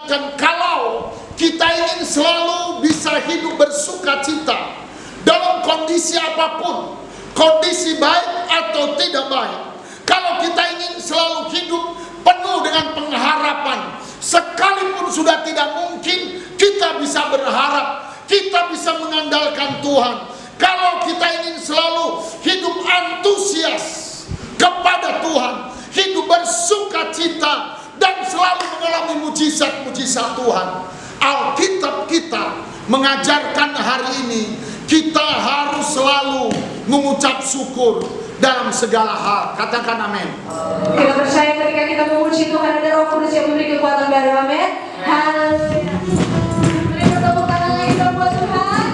Dan kalau kita ingin selalu bisa hidup bersuka cita dalam kondisi apapun, kondisi baik atau tidak baik, kalau kita ingin selalu hidup penuh dengan pengharapan, sekalipun sudah tidak mungkin, kita bisa berharap, kita bisa mengandalkan Tuhan. Kalau kita ingin selalu hidup antusias kepada Tuhan, hidup bersuka cita, dan selalu mengalami mujizat-mujizat Tuhan, Alkitab kita mengajarkan hari ini, kita harus selalu mengucap syukur dalam segala hal. Katakan amin. Kita percaya ketika kita memuji Tuhan, ada Roh Kudus yang memberi kekuatan baru. Amin. Haleluya. Beri tepuk tangan lagi dong buat Tuhan.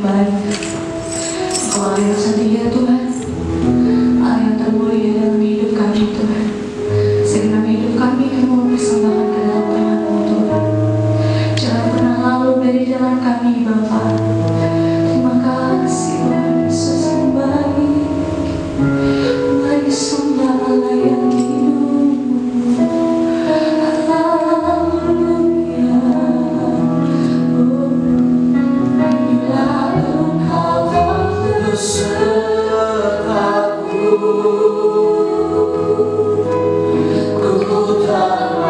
baik. Engkau Allah yang setia Tuhan, Allah yang termulia dalam hidup kami Tuhan. Sehingga hidup kami mau persembahkan ke dalam tangan-Mu Tuhan. Jangan pernah lalu dari jalan kami Bapa. Terima kasih Tuhan Yesus yang baik. Mari sembah Allah yang hidup. Haleluya. Bila Engkau bersamaku, ku tak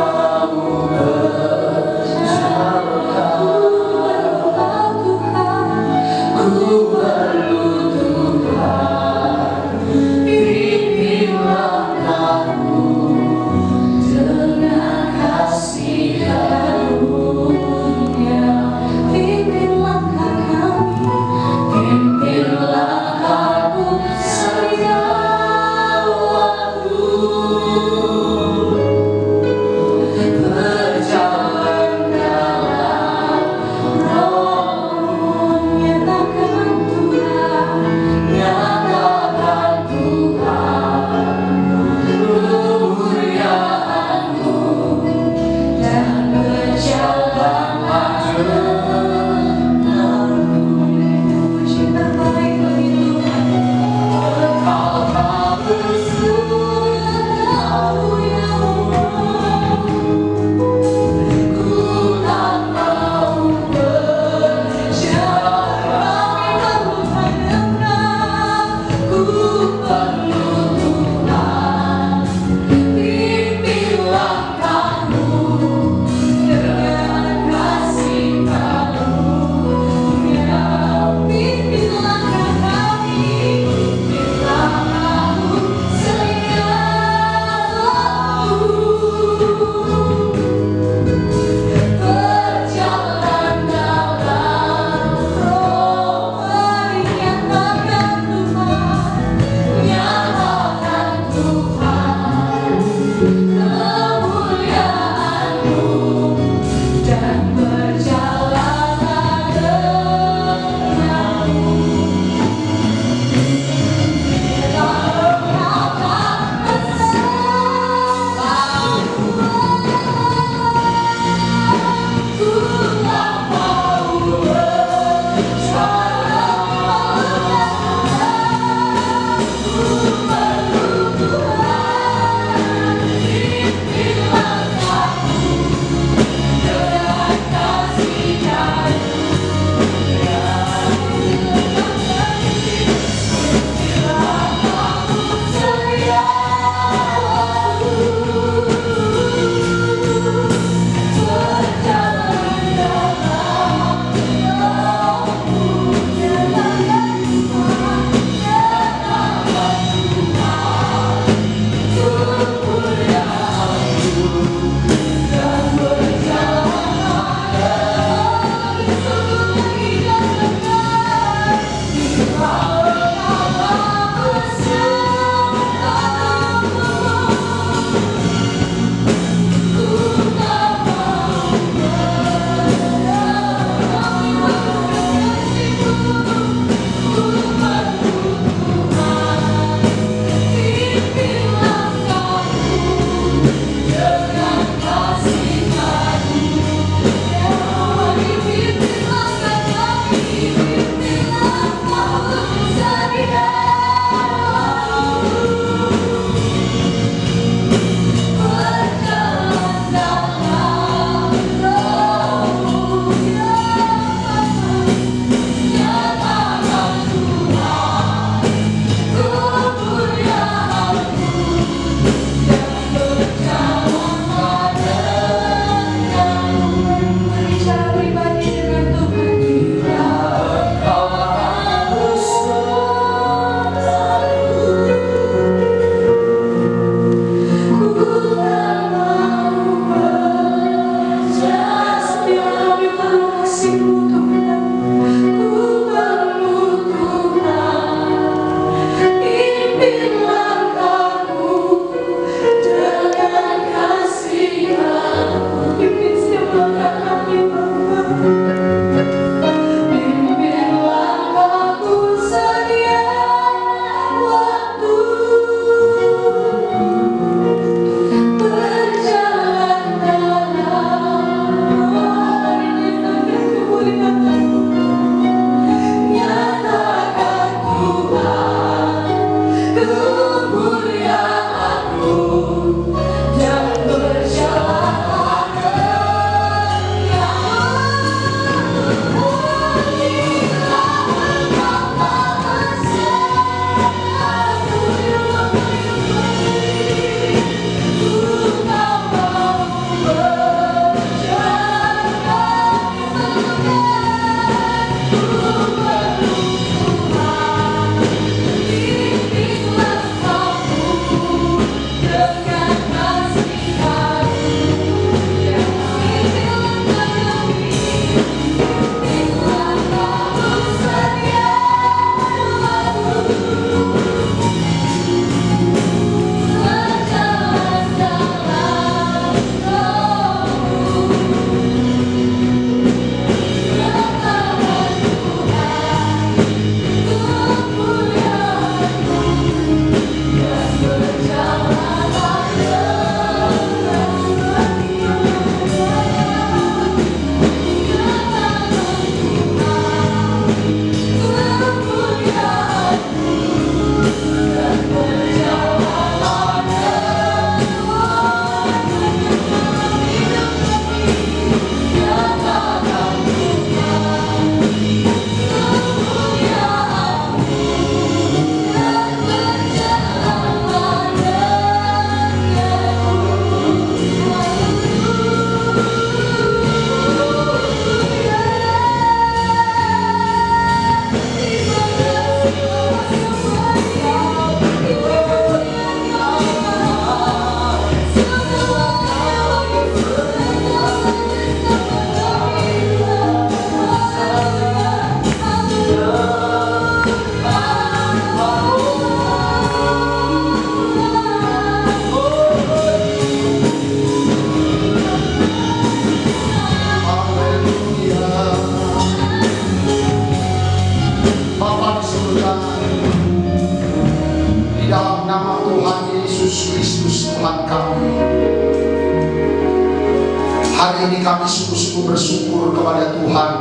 Hari ini kami sungguh-sungguh bersyukur kepada Tuhan.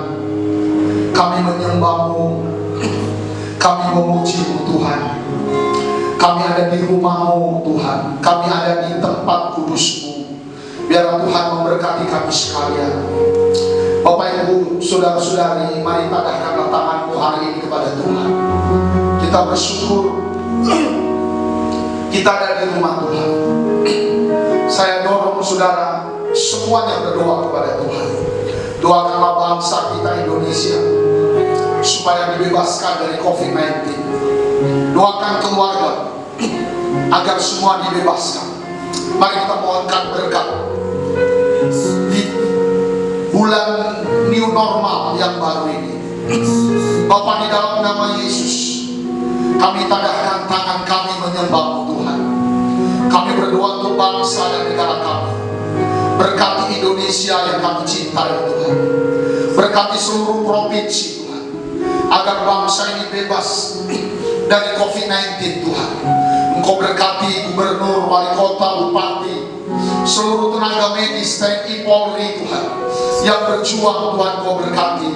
Kami menyembah-Mu, kami memuji-Mu Tuhan. Kami ada di rumah-Mu Tuhan, kami ada di tempat kudus-Mu. Biarlah Tuhan memberkati kami sekalian. Bapak Ibu, saudara-saudari, mari tadahkanlah tangan-Mu hari ini kepada Tuhan. Kita bersyukur kita ada di rumah Tuhan. Saya dorong saudara semuanya berdoa kepada Tuhan. Doakanlah bangsa kita Indonesia supaya dibebaskan dari COVID-19. Doakan keluarga agar semua dibebaskan. Mari kita mohonkan berkat di bulan new normal yang baru ini. Bapa, di dalam nama Yesus, kami tadahkan tangan kami menyembah-Mu Tuhan. Kami berdoa untuk bangsa dan negara kami. Berkati Indonesia yang kami cintai Tuhan. Berkati seluruh provinsi Tuhan, agar bangsa ini bebas dari COVID-19 Tuhan. Engkau berkati gubernur, wali kota, bupati, seluruh tenaga medis, TNI, Polri Tuhan, yang berjuang Tuhan Kau berkati.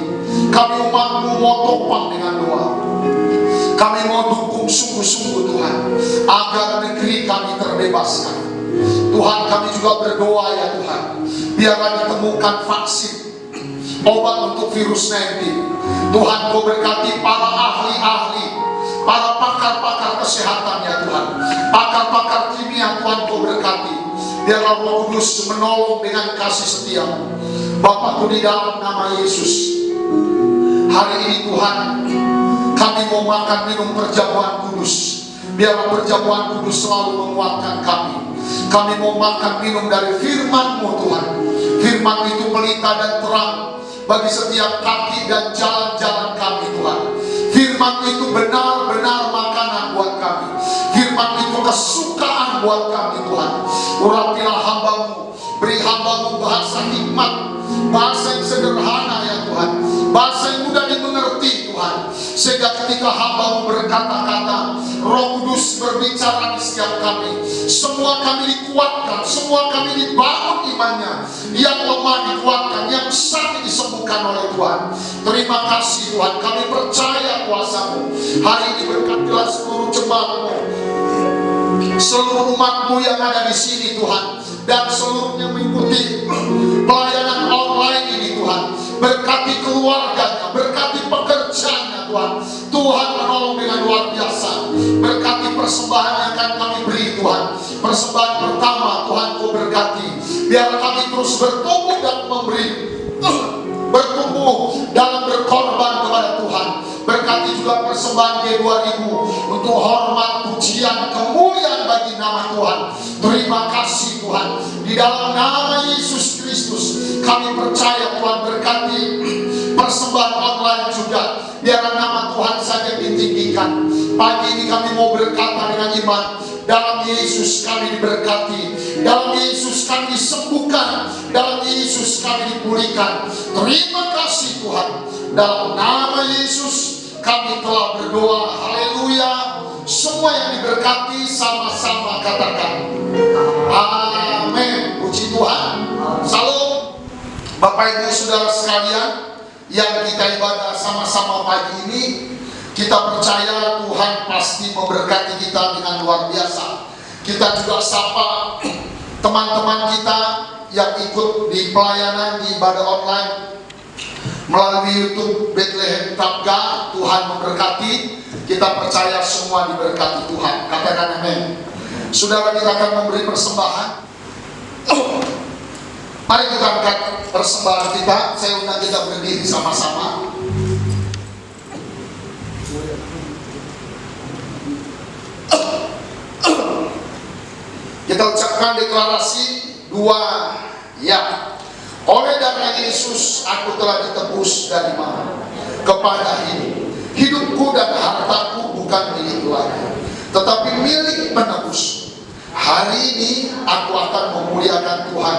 Kami umat-Mu mau topang dengan doa. Kami mau dukung sungguh-sungguh Tuhan, agar negeri kami terbebaskan. Tuhan, kami juga berdoa ya Tuhan, biarlah ditemukan vaksin, obat untuk virus 19. Tuhan Kau berkati para ahli-ahli, para pakar-pakar kesehatan ya Tuhan, pakar-pakar kimia Tuhan Kau berkati. Biarlah Roh Kudus menolong dengan kasih setia. Bapakku, di dalam nama Yesus, hari ini Tuhan, kami mau makan minum perjamuan kudus. Biarlah perjamuan kudus selalu menguatkan kami. Kami mau makan minum dari firman-Mu Tuhan. Firman itu pelita dan terang bagi setiap kaki dan jalan-jalan kami Tuhan. Firman itu benar-benar makanan buat kami. Firman itu kesukaan buat kami Tuhan. Urapilah hamba-Mu, beri hamba-Mu bahasa hikmat, bahasa yang sederhana ya Tuhan, bahasa yang mudah dimengerti Tuhan, sehingga ketika hamba-Mu berkata-kata, Roh Kudus berbicara di setiap kami, semua kami dikuatkan, semua kami dibangun imannya, yang lemah dikuatkan, yang sakit disembuhkan oleh Tuhan. Terima kasih Tuhan, kami percaya kuasa-Mu. Hari ini berkatilah seluruh jemaat-Mu, seluruh umat-Mu yang ada di sini Tuhan, dan seluruhnya mengikuti pelayanan online ini Tuhan. Berkati keluarganya, berkati pekerjaannya Tuhan. Tuhan menolong dengan luar biasa. Berkati persembahan yang akan kami beri Tuhan. Persembahan pertama Tuhan Kau berkati. Biar kami terus bertumbuh dan memberi, bertumbuh dalam berkorban kepada Tuhan. Berkati juga persembahan G2000 untuk hormat, pujian, kemuliaan bagi nama Tuhan. Terima kasih Tuhan. Di dalam nama Yesus Kristus kami percaya Tuhan. Berkati persembahan online juga. Biar nama Tuhan saja ditinggikan. Pagi ini kami mau berkata dengan iman, dalam Yesus kami diberkati, dalam Yesus kami disembuhkan, dalam Yesus kami dipulihkan. Terima kasih Tuhan. Dalam nama Yesus kami telah berdoa. Haleluya. Semua yang diberkati sama-sama katakan amin. Puji Tuhan. Salam Bapak Ibu Saudara sekalian yang kita ibadah sama-sama pagi ini. Kita percaya Tuhan pasti memberkati kita dengan luar biasa. Kita juga sapa teman-teman kita yang ikut di pelayanan di ibadah online melalui YouTube Bethlehem Tabga. Tuhan memberkati. Kita percaya semua diberkati Tuhan. Katakan amin. Saudara, kita akan memberi persembahan. Mari kita angkat persembahan kita. Saya undang kita berdiri sama-sama. Kita ucapkan deklarasi dua ya. Oleh darah Yesus aku telah ditebus dari mana? Kepada ini hidupku dan hartaku bukan milik lagi, tetapi milik penebus. Hari ini aku akan memuliakan Tuhan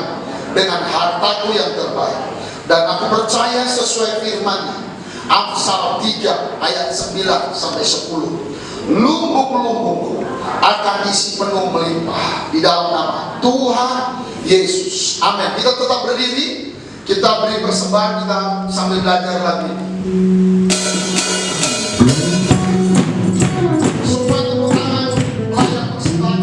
dengan hartaku yang terbaik. Dan aku percaya sesuai firman-Nya, Amsal 3 ayat 9 sampai 10. lumbung-lumbung akan isi penuh melimpah di dalam nama Tuhan Yesus. Amin. Kita tetap berdiri, kita beri persembahan, kita sambil belajar lagi. Semua tepuk tangan, layak persembahan.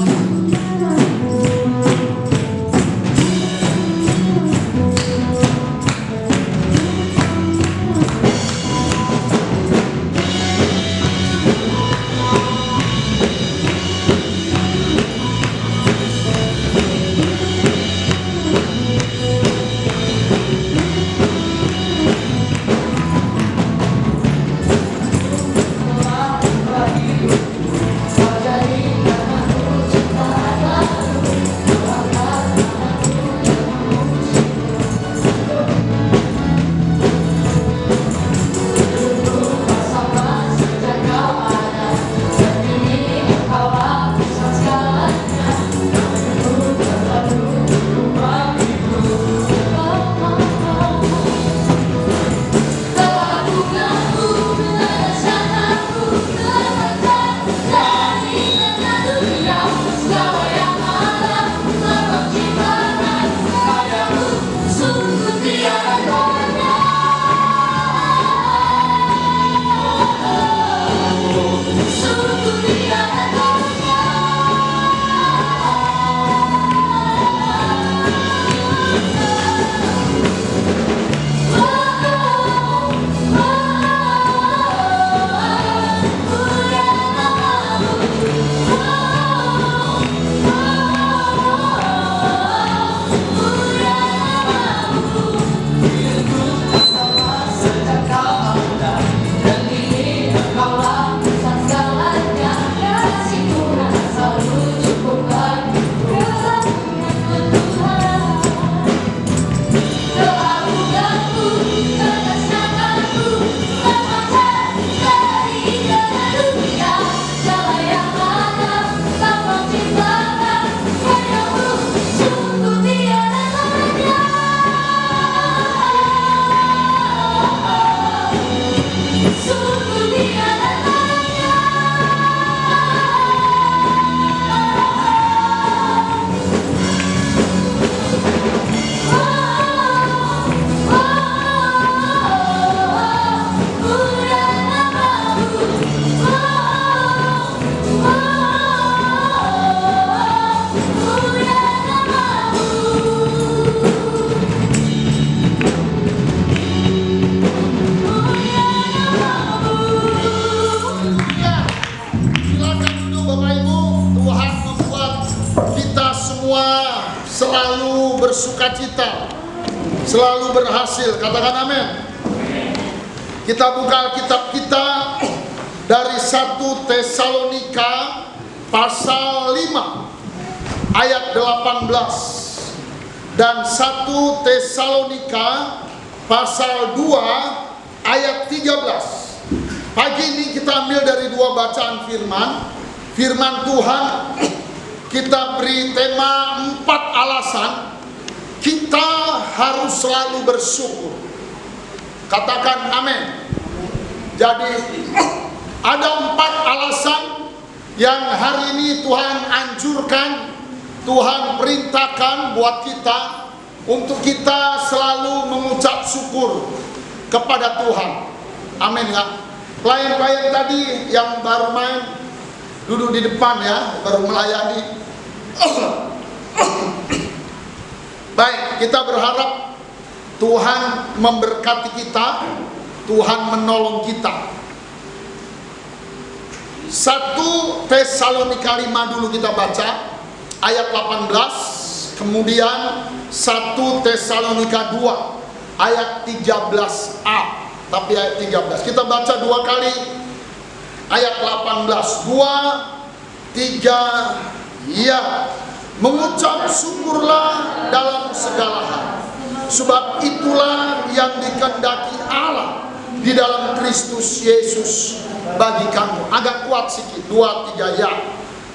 Selalu bersukacita, selalu berhasil. Katakan amin. Kita buka Alkitab kita dari 1 Tesalonika pasal 5 ayat 18 dan 1 Tesalonika pasal 2 ayat 13. Pagi ini kita ambil dari dua bacaan firman Tuhan. Kita beri tema 4 alasan kita harus selalu bersyukur. Katakan amin. Jadi ada 4 alasan yang hari ini Tuhan anjurkan, Tuhan perintahkan buat kita untuk kita selalu mengucap syukur kepada Tuhan. Amin ya. Klien-klien tadi yang baru main duduk di depan ya, baru melayani. Baik, kita berharap Tuhan memberkati kita, Tuhan menolong kita. 1 Tesalonika 5 dulu kita baca ayat 18, kemudian 1 Tesalonika 2 ayat 13a, tapi ayat 13 kita baca 2 kali. Ayat 18, 2, 3, ya, mengucap syukurlah dalam segala hal, sebab itulah yang dikehendaki Allah di dalam Kristus Yesus bagi kamu. Agak kuat sedikit, 2, 3, ya.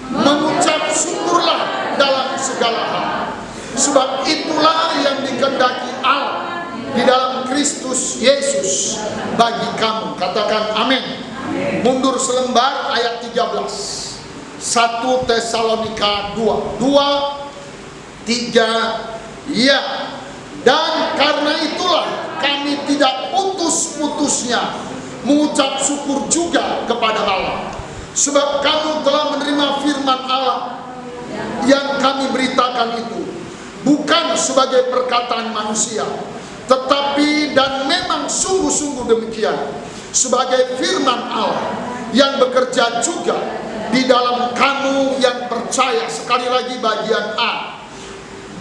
Mengucap syukurlah dalam segala hal, sebab itulah yang dikehendaki Allah di dalam Kristus Yesus bagi kamu. Katakan amin. Mundur selembar ayat 13. 1 Tesalonika 2, 3. Ya, dan karena itulah kami tidak putus-putusnya mengucap syukur juga kepada Allah, sebab kamu telah menerima firman Allah yang kami beritakan itu, bukan sebagai perkataan manusia, tetapi dan memang sungguh-sungguh demikian, sebagai firman Allah yang bekerja juga di dalam kamu yang percaya. Sekali lagi bagian A.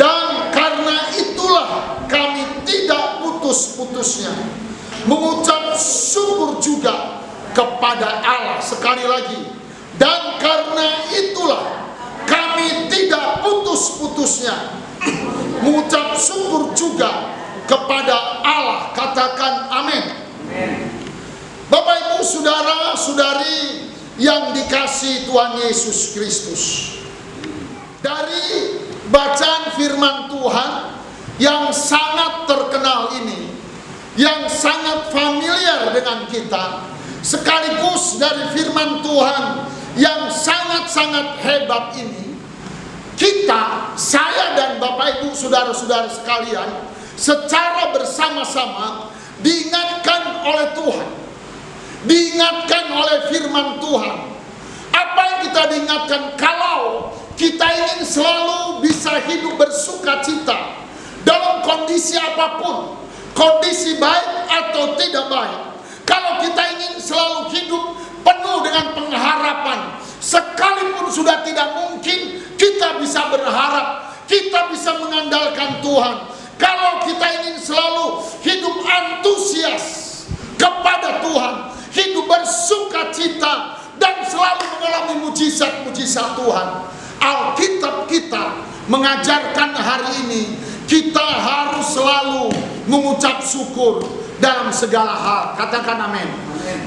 Dan karena itulah kami tidak putus-putusnya mengucap syukur juga kepada Allah. Sekali lagi. Dan karena itulah kami tidak putus-putusnya mengucap syukur juga kepada Allah. Katakan amin. Bapak, Ibu, saudara-saudari yang dikasihi Tuhan Yesus Kristus, dari bacaan firman Tuhan yang sangat terkenal ini, yang sangat familiar dengan kita, sekaligus dari firman Tuhan yang sangat-sangat hebat ini, kita, saya dan Bapak Ibu saudara-saudara sekalian, secara bersama-sama diingatkan oleh Tuhan, diingatkan oleh firman Tuhan. Apa yang kita diingatkan? Kalau kita ingin selalu bisa hidup bersuka cita dalam kondisi apapun, kondisi baik atau tidak baik. Kalau kita ingin selalu hidup penuh dengan pengharapan, sekalipun sudah tidak mungkin, kita bisa berharap, kita bisa mengandalkan Tuhan. Kalau kita ingin selalu hidup antusias kepada Tuhan, hidup bersuka cita dan selalu mengalami mujizat-mujizat Tuhan, Alkitab kita mengajarkan hari ini kita harus selalu mengucap syukur dalam segala hal. Katakan amin.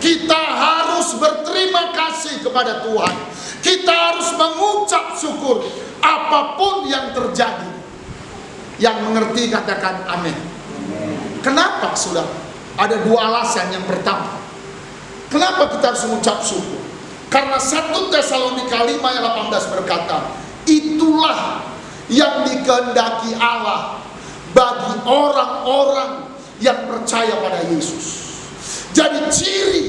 Kita harus berterima kasih kepada Tuhan. Kita harus mengucap syukur apapun yang terjadi. Yang mengerti katakan amin. Kenapa, saudara? Ada dua alasan. Yang pertama, kenapa kita harus mengucap syukur? Karena 1 Tesalonika 5 ayat 18 berkata, itulah yang dikehendaki Allah bagi orang-orang yang percaya pada Yesus. Jadi ciri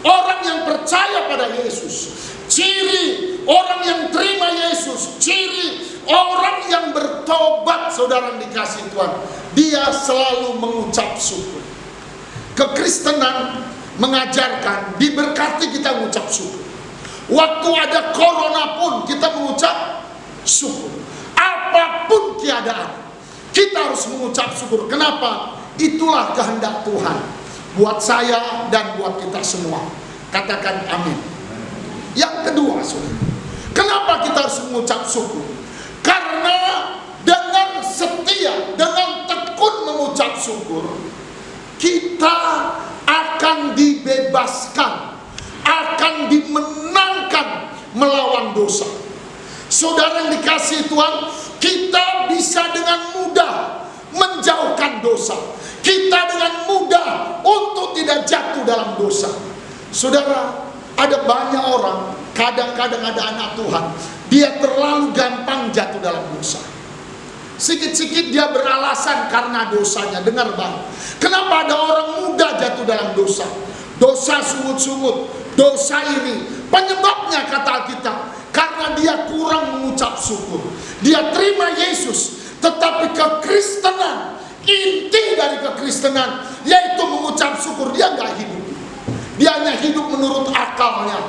orang yang percaya pada Yesus, ciri orang yang terima Yesus, ciri orang yang bertobat, saudara yang dikasihi Tuhan, dia selalu mengucap syukur. Kekristenan mengajarkan, diberkati kita mengucap syukur. Waktu ada corona pun kita mengucap syukur. Apapun keadaan, kita harus mengucap syukur. Kenapa? Itulah kehendak Tuhan buat saya dan buat kita semua. Katakan amin. Yang kedua, saudara, kenapa kita harus mengucap syukur? Karena dengan setia, dengan tekun mengucap syukur, kita akan dibebaskan, akan dimenangkan melawan dosa. Saudara yang dikasihi Tuhan, kita bisa dengan mudah menjauhkan dosa. Kita dengan mudah untuk tidak jatuh dalam dosa. Saudara, ada banyak orang, kadang-kadang ada anak Tuhan, dia terlalu gampang jatuh dalam dosa. Sikit-sikit dia beralasan karena dosanya. Dengar bang, kenapa ada orang muda jatuh dalam dosa? Dosa sungut-sungut, dosa ini. Penyebabnya kata Alkitab, karena dia kurang mengucap syukur. Dia terima Yesus, tetapi kekristenan, inti dari kekristenan yaitu mengucap syukur, dia nggak hidup. Dia hanya hidup menurut akalnya,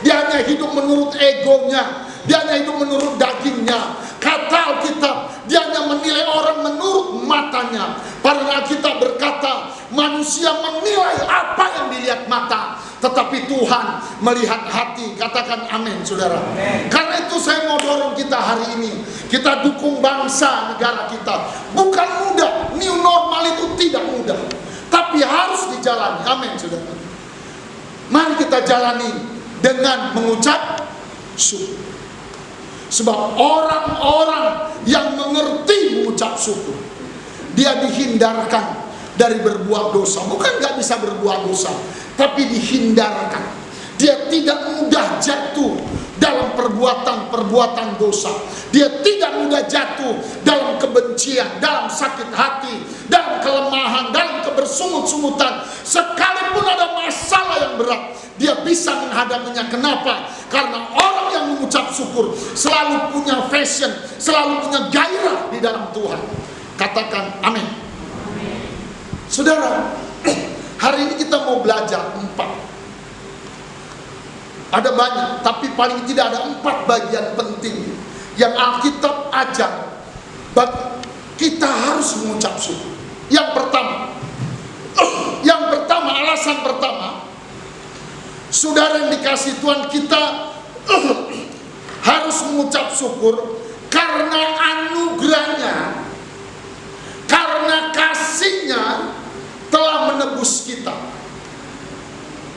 dia hanya hidup menurut egonya, dia hanya hidup menurut dagingnya. Kata Alkitab, dia hanya menilai orang menurut matanya. Padahal Alkitab berkata, manusia menilai apa yang dilihat mata, tetapi Tuhan melihat hati. Katakan amin, saudara. Amen. Karena itu saya mau dorong kita hari ini, kita dukung bangsa negara kita. Bukan mudah, new normal itu tidak mudah, tapi harus dijalani. Amin, saudara. Mari kita jalani dengan mengucap syukur. Sebab orang-orang yang mengerti mengucap syukur, dia dihindarkan dari berbuat dosa. Bukan gak bisa berbuat dosa, tapi dihindarkan. Dia tidak mudah jatuh dalam perbuatan-perbuatan dosa. Dia tidak mudah jatuh dalam kebencian, dalam sakit hati, dalam kelemahan, dalam kebersungut-sungutan. Sekalipun ada masalah yang berat, dia bisa menghadapinya. Kenapa? Karena orang yang mengucap syukur selalu punya passion, selalu punya gairah di dalam Tuhan. Katakan amin. Saudara, hari ini kita mau belajar 4. Ada banyak, tapi paling tidak ada 4 bagian penting yang Alkitab ajar. Kita harus mengucap syukur. Yang pertama, alasan pertama, saudara yang dikasih Tuhan, kita harus mengucap syukur karena anugerahnya, karena kasihnya telah menebus kita,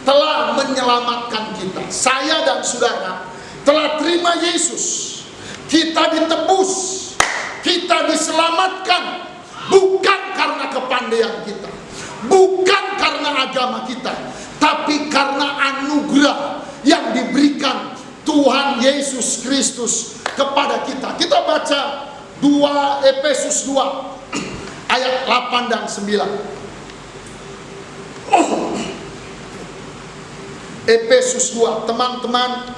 telah menyelamatkan kita. Saya dan saudara telah terima Yesus. Kita ditebus, kita diselamatkan, bukan karena kepandaian kita, bukan karena agama kita, tapi karena anugerah yang diberikan Tuhan Yesus Kristus kepada kita. Kita baca Efesus 2 ayat 8 dan 9. Efesus 2, teman-teman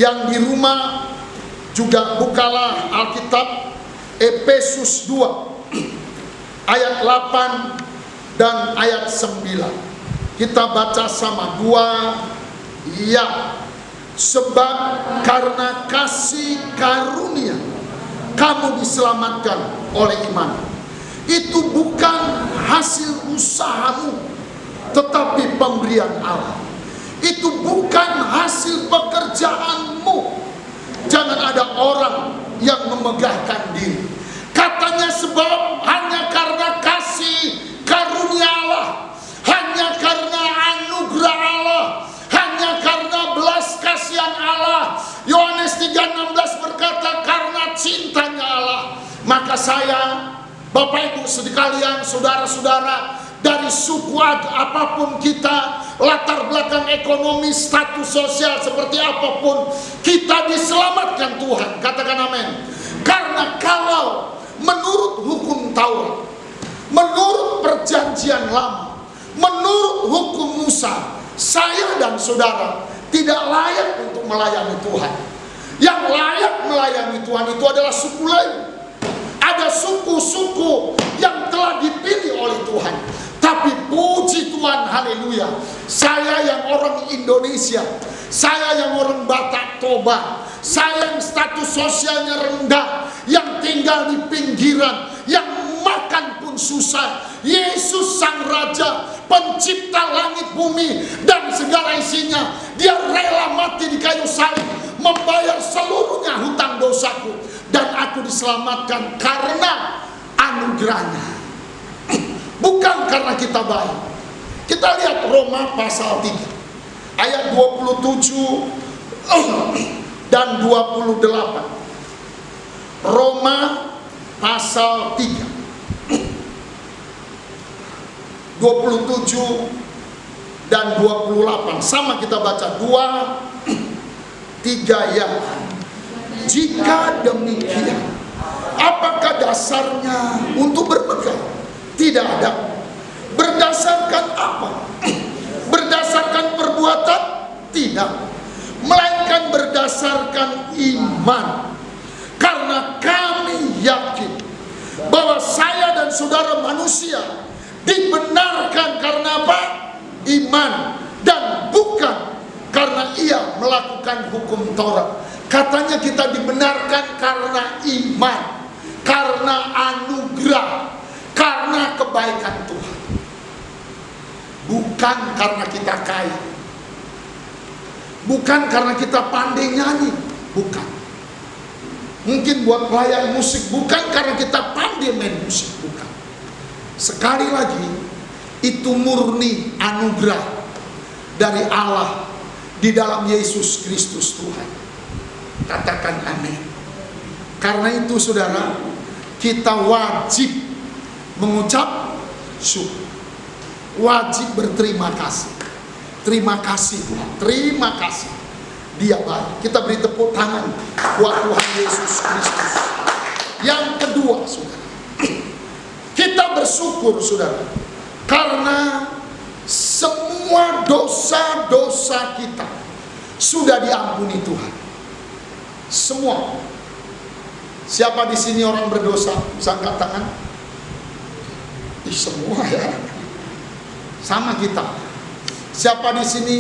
yang di rumah juga bukalah Alkitab. Efesus 2 ayat 8 dan ayat 9. Kita baca sama 2. Ya, sebab karena kasih karunia kamu diselamatkan oleh iman. Itu bukan hasil usahamu, tetapi pemberian Allah. Itu bukan hasil pekerjaanmu. Jangan ada orang yang memegahkan diri. Katanya sebab hanya karena kasih karunia Allah, hanya karena anugerah Allah, hanya karena belas kasihan Allah. Yohanes 3:16 berkata, karena cintanya Allah, maka saya, Bapak Ibu sekalian, saudara-saudara, dari suku apapun kita, latar belakang ekonomi, status sosial seperti apapun, kita diselamatkan Tuhan. Katakan amin. Karena kalau menurut hukum Taurat, menurut perjanjian lama, menurut hukum Musa, saya dan saudara tidak layak untuk melayani Tuhan. Yang layak melayani Tuhan itu adalah suku Lewi. Ada suku-suku yang telah dipilih oleh Tuhan. Tapi puji Tuhan, haleluya, saya yang orang Indonesia, saya yang orang Batak Toba, saya yang status sosialnya rendah, yang tinggal di pinggiran, yang makan pun susah, Yesus Sang Raja, pencipta langit bumi dan segala isinya, dia rela mati di kayu salib, membayar seluruhnya hutang dosaku, dan aku diselamatkan karena anugerahnya. Bukan karena kita baik. Kita lihat Roma pasal 3 ayat 27 dan 28. Roma pasal 3 27 dan 28. Sama kita baca 2-3 ya. Jika demikian, apakah dasarnya untuk bermegah? Tidak ada. Berdasarkan apa? Berdasarkan perbuatan? Tidak. Melainkan berdasarkan iman. Karena kami yakin bahwa saya dan saudara manusia dibenarkan karena apa? Iman. Dan bukan karena ia melakukan hukum Taurat. Katanya kita dibenarkan karena iman, karena anugerah, karena kebaikan Tuhan. Bukan karena kita kaya, bukan karena kita pandai nyanyi, bukan. Mungkin buat pelayan musik, bukan karena kita pandai main musik, bukan. Sekali lagi, itu murni anugerah dari Allah di dalam Yesus Kristus Tuhan. Katakan amin. Karena itu saudara, kita wajib mengucap syukur, wajib berterima kasih. Terima kasih Tuhan, terima kasih. Dia baik. Kita beri tepuk tangan buat Tuhan Yesus Kristus. Yang kedua, saudara, kita bersyukur, saudara, karena semua dosa-dosa kita sudah diampuni Tuhan. Semua. Siapa di sini orang berdosa? Bisa angkat tangan? Semua ya. Sama kita. Siapa di sini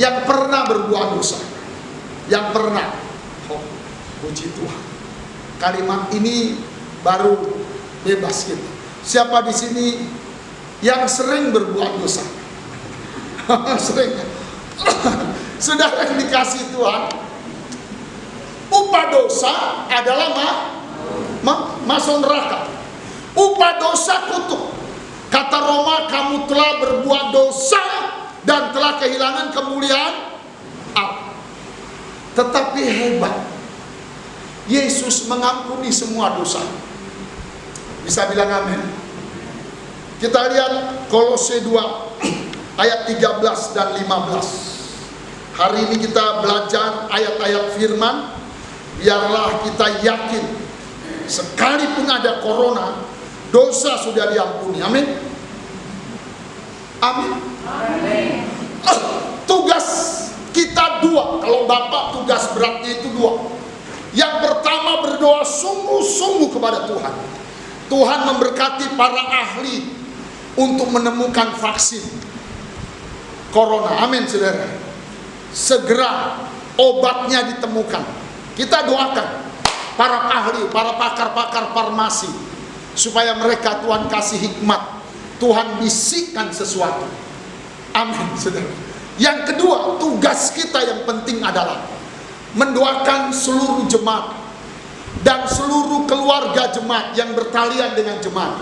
yang pernah berbuat dosa? Yang pernah? Oh, puji Tuhan. Kalimat ini baru bebas kita. Siapa di sini yang sering berbuat dosa? Sering. Saudara yang dikasih Tuhan, upah dosa adalah masuk neraka. Upah dosa kutuk. Kata Roma, kamu telah berbuat dosa dan telah kehilangan kemuliaan Allah. Tetapi hebat, Yesus mengampuni semua dosa. Bisa bilang amin? Kita lihat Kolose 2 ayat 13 dan 15. Hari ini kita belajar ayat-ayat firman. Biarlah kita yakin, sekalipun ada corona, dosa sudah diampuni. Amin. Amin. Tugas kita dua. Kalau Bapak tugas beratnya itu dua. Yang pertama, berdoa sungguh-sungguh kepada Tuhan. Tuhan memberkati para ahli untuk menemukan vaksin corona. Amin, saudara. Segera obatnya ditemukan. Kita doakan para ahli, para pakar-pakar farmasi, supaya mereka Tuhan kasih hikmat, Tuhan bisikkan sesuatu. Amin, saudara. Yang kedua, tugas kita yang penting adalah mendoakan seluruh jemaat dan seluruh keluarga jemaat yang bertalian dengan jemaat,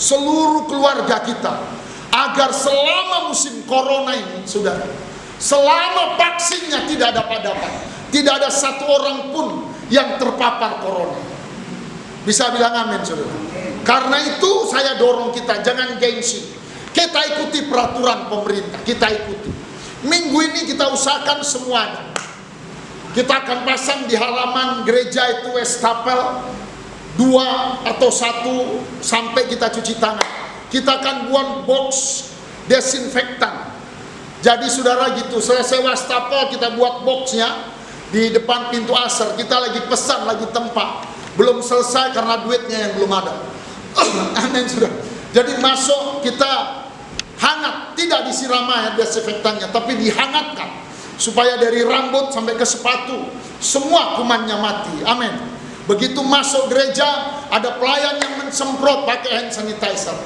seluruh keluarga kita, agar selama musim corona ini, saudara, selama vaksinnya tidak dapat, tidak ada satu orang pun yang terpapar corona. Bisa bilang amin, saudara. Karena itu saya dorong kita, jangan gengsi. Kita ikuti peraturan pemerintah, kita ikuti. Minggu ini kita usahakan semuanya. Kita akan pasang di halaman gereja itu wastafel 2 atau 1 sampai kita cuci tangan. Kita akan buat box desinfektan. Jadi saudara gitu, selesai wastafel kita buat boxnya di depan pintu asar. Kita lagi pesan, lagi tempat. Belum selesai karena duitnya yang belum ada. Amin, saudara. Jadi masuk kita hangat, tidak disiram air desinfektannya, tapi dihangatkan supaya dari rambut sampai ke sepatu semua kumannya mati. Amin. Begitu masuk gereja, ada pelayan yang mensemprot pakai hand sanitizer.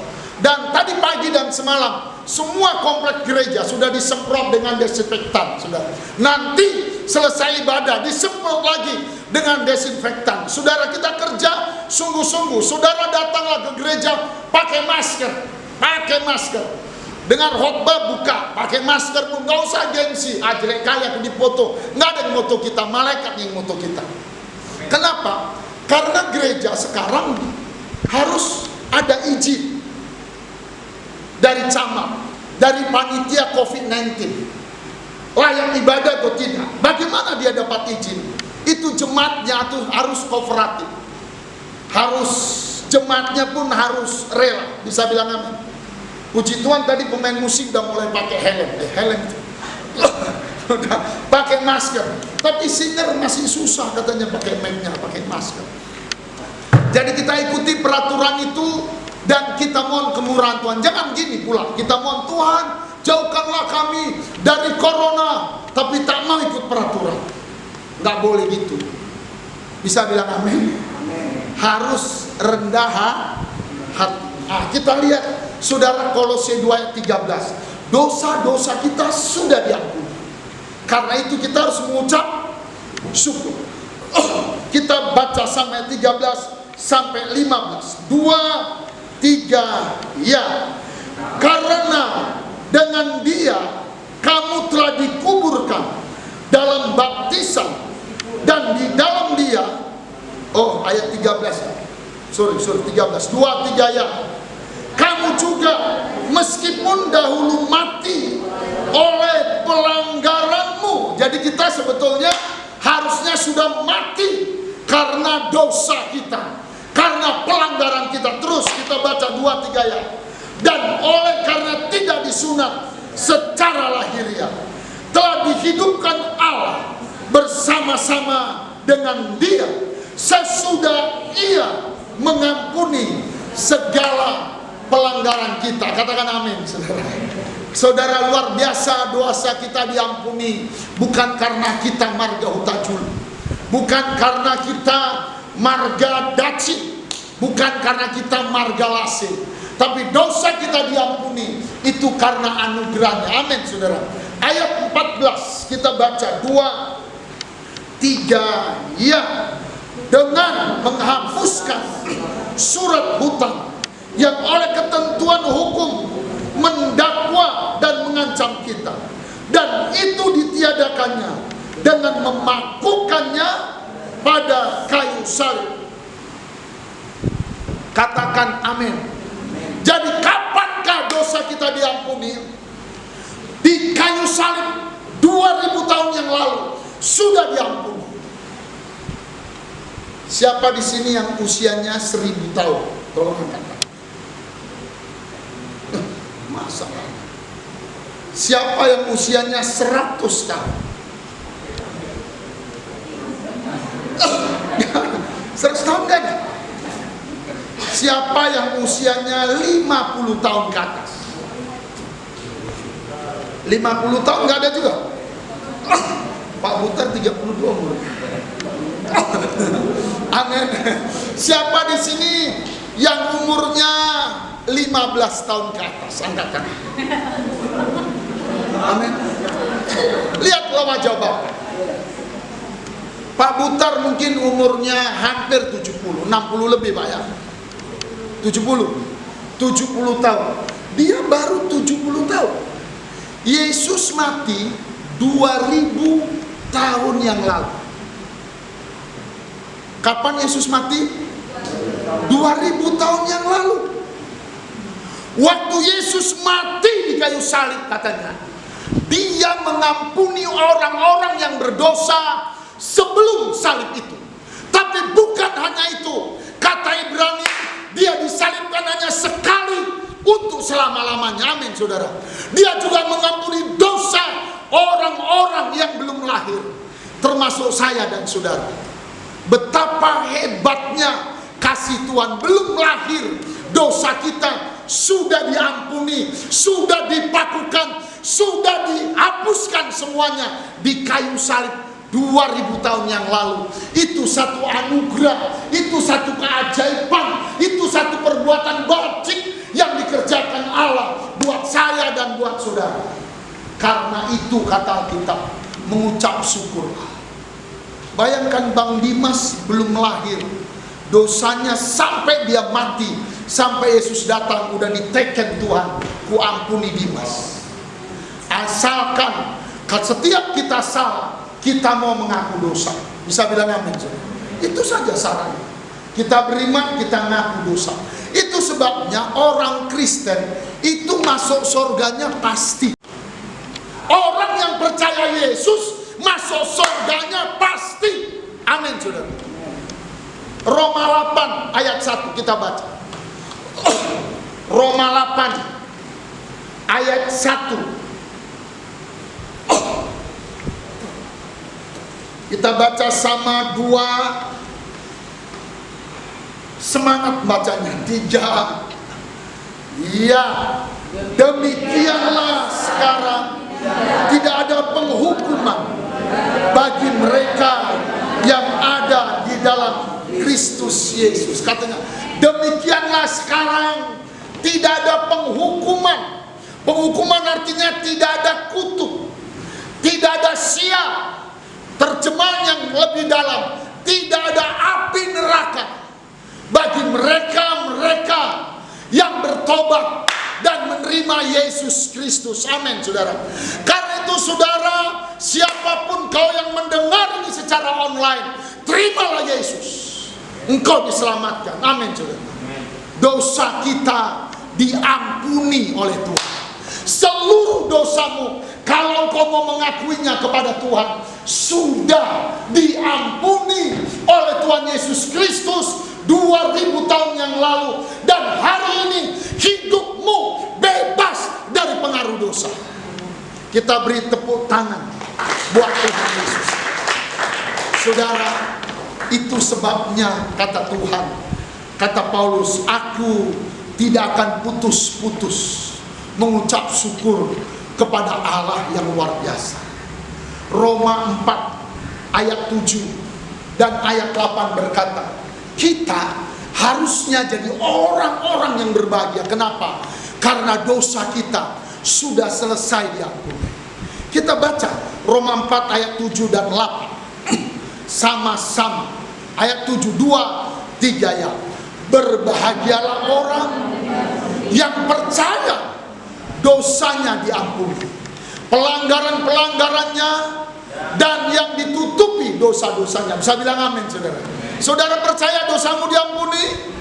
Dan tadi pagi dan semalam semua komplek gereja sudah disemprot dengan desinfektan, saudara. Nanti selesai ibadah disemprot lagi dengan desinfektan. Saudara, kita kerja sungguh-sungguh. Saudara datanglah ke gereja pakai masker, Dengan khotbah buka, pakai masker pun, nggak usah gengsi. Jelek kali aku dipoto. Nggak ada yang moto kita, malaikat yang moto kita. Kenapa? Karena gereja sekarang harus ada izin dari camat, dari panitia COVID-19. Layak ibadah atau tidak? Bagaimana dia dapat izin? Itu jemaatnya tuh harus kooperatif. Jemaatnya pun harus rela. Bisa bilang amin. Puji Tuhan, tadi pemain musik udah mulai pakai helm. Udah pakai masker. Tapi singer masih susah katanya pakai mic-nya, pakai masker. Jadi kita ikuti peraturan itu dan kita mohon kemurahan Tuhan. Jangan gini pula, kita mohon Tuhan, jauhkanlah kami dari corona, tapi tak mau ikut peraturan. Nggak boleh gitu. Bisa bilang amin? Harus rendah hati. Kita lihat saudara, Kolose 2 ayat 13. Dosa-dosa kita sudah diampuni. Karena itu kita harus mengucap syukur. Kita baca sampai 13 sampai 15. 2, 3, ya. Karena dengan dia kamu telah dikuburkan dalam baptisan, dan di dalam dia, ayat 13. Sorry 13. 2, 3 ya. kamu juga meskipun dahulu mati oleh pelanggaranmu. Jadi kita sebetulnya harusnya sudah mati karena dosa kita, karena pelanggaran kita. Terus kita baca 2-3 ayat. Dan oleh karena tidak disunat secara lahiriah, telah dihidupkan Allah bersama-sama dengan Dia sesudah Ia mengampuni segala pelanggaran kita. Katakan amin, saudara. Saudara, luar biasa dosa kita diampuni. Bukan karena kita marga hutajul, bukan karena kita marga daci, bukan karena kita marga lase, tapi dosa kita diampuni itu karena anugerahnya. Amin, saudara. Ayat 14 kita baca 2-3. Ya, dengan menghapuskan surat hutang yang oleh ketentuan hukum mendakwa dan mengancam kita, dan itu ditiadakannya dengan memakukannya pada kayu salib. Katakan amin. Jadi kapankah dosa kita diampuni? Di kayu salib 2000 tahun yang lalu sudah diampuni. Siapa di sini yang usianya 1000 tahun? Tolong angkat. Masalah. Siapa yang usianya 100 tahun? 100 tahun kan? Siapa yang usianya 50 tahun ke atas? 50 tahun nggak ada juga? Pak Butar 32 umur. Amin. Siapa di sini yang umurnya 15 tahun ke atas? Angkat tangan. Amin. Lihatlah wajah Bapak. Pak Butar mungkin umurnya hampir 70, 60 lebih Pak ya. 70 tahun. Dia baru 70 tahun. Yesus mati 2000 tahun yang lalu. Kapan Yesus mati? 2000 tahun yang lalu. Waktu Yesus mati di kayu salib, katanya Dia mengampuni orang-orang yang berdosa sebelum salib itu. Tapi bukan hanya itu. Kata Ibrani, Dia disalibkan hanya sekali untuk selama-lamanya. Amin, saudara. Dia juga mengampuni dosa orang-orang yang belum lahir, termasuk saya dan saudara. Betapa hebatnya kasih Tuhan. Belum lahir, dosa kita sudah diampuni, sudah dipakukan, sudah dihapuskan semuanya di kayu salib 2000 tahun yang lalu. Itu satu anugerah, itu satu keajaiban, itu satu perbuatan bajik yang dikerjakan Allah buat saya dan buat saudara. Karena itu kata Alkitab, mengucap syukur. Bayangkan Bang Dimas belum lahir, dosanya sampai dia mati, sampai Yesus datang udah diteken Tuhan, ku ampuni Dimas. Asalkan setiap kita salah, kita mau mengaku dosa. Bisa bilang amin. Itu saja sarannya. Kita beriman, kita ngaku dosa. Itu sebabnya orang Kristen itu masuk surganya pasti. Orang yang percaya Yesus masuk surganya pasti. Amin, saudara. Roma 8 ayat 1 kita baca. Roma 8 ayat 1. Kita baca sama 2. Semangat bacanya. 3. Ya, demikianlah sekarang tidak ada penghukuman bagi mereka yang ada di dalam Kristus Yesus. Katanya, demikianlah sekarang tidak ada penghukuman. Penghukuman artinya tidak ada kutuk, tidak ada sial. Terjemahan yang lebih dalam, tidak ada api neraka bagi mereka-mereka yang bertobat dan menerima Yesus Kristus. Amin, saudara. Karena itu, saudara, siapapun kau yang mendengar ini secara online, terimalah Yesus. Engkau diselamatkan. Amin, saudara. Dosa kita diampuni oleh Tuhan. Seluruh dosamu, kalau kau mau mengakuinya kepada Tuhan, sudah diampuni oleh Tuhan Yesus Kristus 2000 tahun yang lalu. Dan hari ini hidupmu bebas dari pengaruh dosa. Kita beri tepuk tangan buat Tuhan Yesus. Saudara, itu sebabnya kata Tuhan, kata Paulus, aku tidak akan putus-putus mengucap syukur kepada Allah yang luar biasa. Roma 4 ayat 7 dan ayat 8 berkata, kita harusnya jadi orang-orang yang berbahagia. Kenapa? Karena dosa kita sudah selesai diampuni. Kita baca Roma 4 ayat 7 dan 8 sama-sama. Ayat 7, 2, 3 ya. Berbahagialah orang yang percaya dosanya diampuni, pelanggaran-pelanggarannya dan yang ditutupi dosa-dosanya. Bisa bilang amin, saudara? Saudara percaya dosamu diampuni?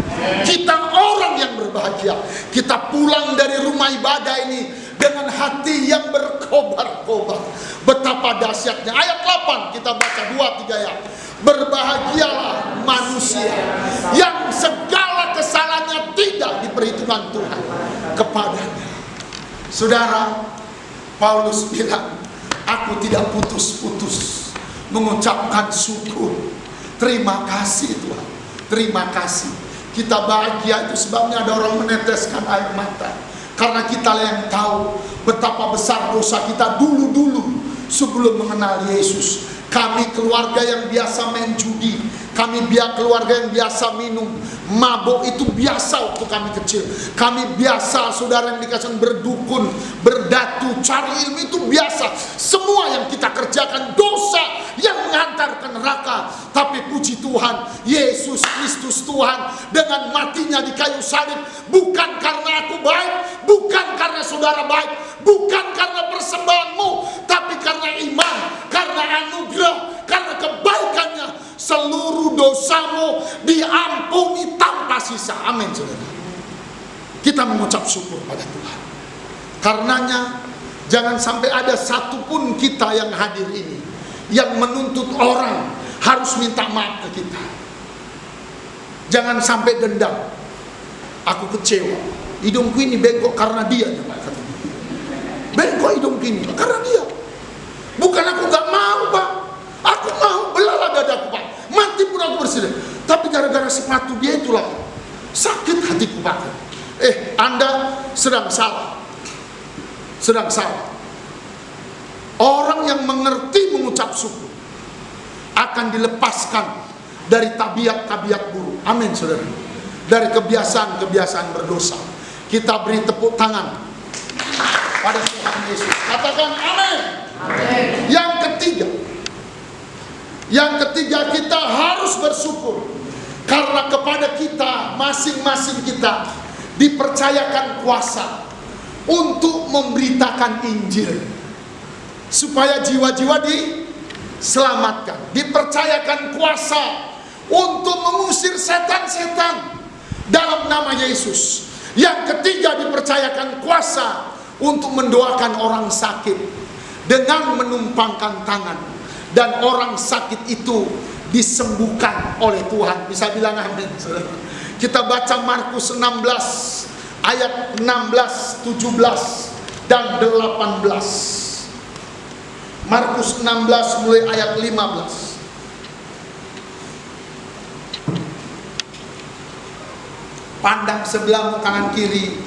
Kita orang yang berbahagia. Kita pulang dari rumah ibadah ini dengan hati yang berkobar-kobar. Betapa dahsyatnya. Ayat 8 kita baca 2-3 ya. Berbahagialah manusia yang segala kesalahannya tidak diperhitungkan Tuhan kepadanya. Saudara, Paulus bilang, aku tidak putus-putus mengucapkan syukur. Terima kasih Tuhan, terima kasih. Kita bahagia itu sebabnya ada orang meneteskan air mata. Karena kita yang tahu betapa besar dosa kita dulu-dulu sebelum mengenal Yesus. Kami keluarga yang biasa main judi, kami keluarga yang biasa minum, mabuk itu biasa waktu kami kecil. Kami biasa, saudara yang dikasih berdukun, berdatu, cari ilmu itu biasa. Semua yang kita kerjakan dosa yang menghantar ke neraka. Tapi puji Tuhan, Yesus Kristus Tuhan dengan matinya di kayu salib, bukan karena aku baik, bukan karena saudara baik, bukan karena persembahanmu, tapi karena iman, karena anugerah, karena kebaikannya, seluruh dosamu diampuni tanpa sisa. Amin, saudara. Kita mengucap syukur pada Tuhan. Karenanya jangan sampai ada satupun kita yang hadir ini yang menuntut orang harus minta maaf ke kita. Jangan sampai dendam. Aku kecewa, hidungku ini bengkok karena dia. Bengkok hidungku ini karena dia. Bukan aku gak mau, Pak. Aku mau, belalah dadaku, Pak. Mati pun aku bersedia. Tapi gara-gara sepatu dia itulah sakit hatiku, Pak. Anda sedang salah. Sedang salah. Orang yang mengerti mengucap syukur akan dilepaskan dari tabiat-tabiat buruk. Amin, saudara. Dari kebiasaan-kebiasaan berdosa. Kita beri tepuk tangan pada Tuhan Yesus. Katakan amin. Amin. Yang ketiga kita harus bersyukur karena kepada kita masing-masing kita dipercayakan kuasa untuk memberitakan Injil supaya jiwa-jiwa diselamatkan. Dipercayakan kuasa untuk mengusir setan-setan dalam nama Yesus. Yang ketiga dipercayakan kuasa untuk mendoakan orang sakit dengan menumpangkan tangan, dan orang sakit itu disembuhkan oleh Tuhan. Bisa bilang amin, saudara. Kita baca Markus 16 ayat 16, 17 dan 18. Markus 16 mulai ayat 15. Pandang sebelahmu kanan kiri,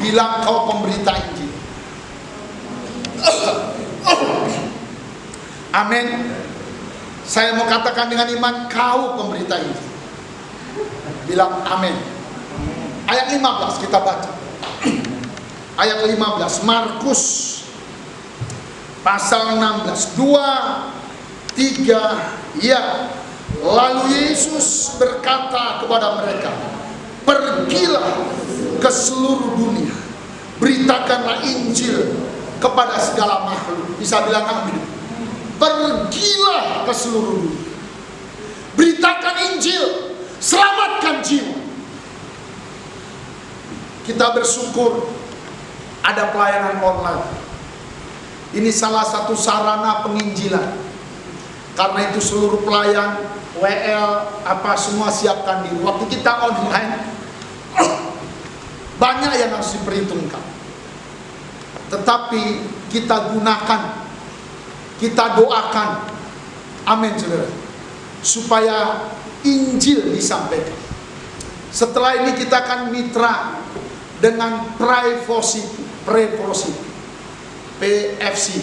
bilang kau pemberita Injil. Amin. Saya mau katakan dengan iman, kau pemberita Injil. Bilang amin. Ayat 15 kita baca. Ayat 15 Markus pasal 16, 2, 3, ya. Lalu Yesus berkata kepada mereka, pergilah ke seluruh dunia, beritakanlah Injil kepada segala makhluk. Bisa bilang amin. Pergilah ke seluruh dunia, beritakan Injil, selamatkan jiwa. kita bersyukur ada pelayanan online. Ini salah satu sarana penginjilan. Karena itu seluruh pelayan, WL, apa semua siapkan diri. Waktu kita online, banyak yang harus diperhitungkan. Tetapi kita gunakan, kita doakan, amin saudara, supaya Injil disampaikan. Setelah ini kita akan mitra dengan PFC,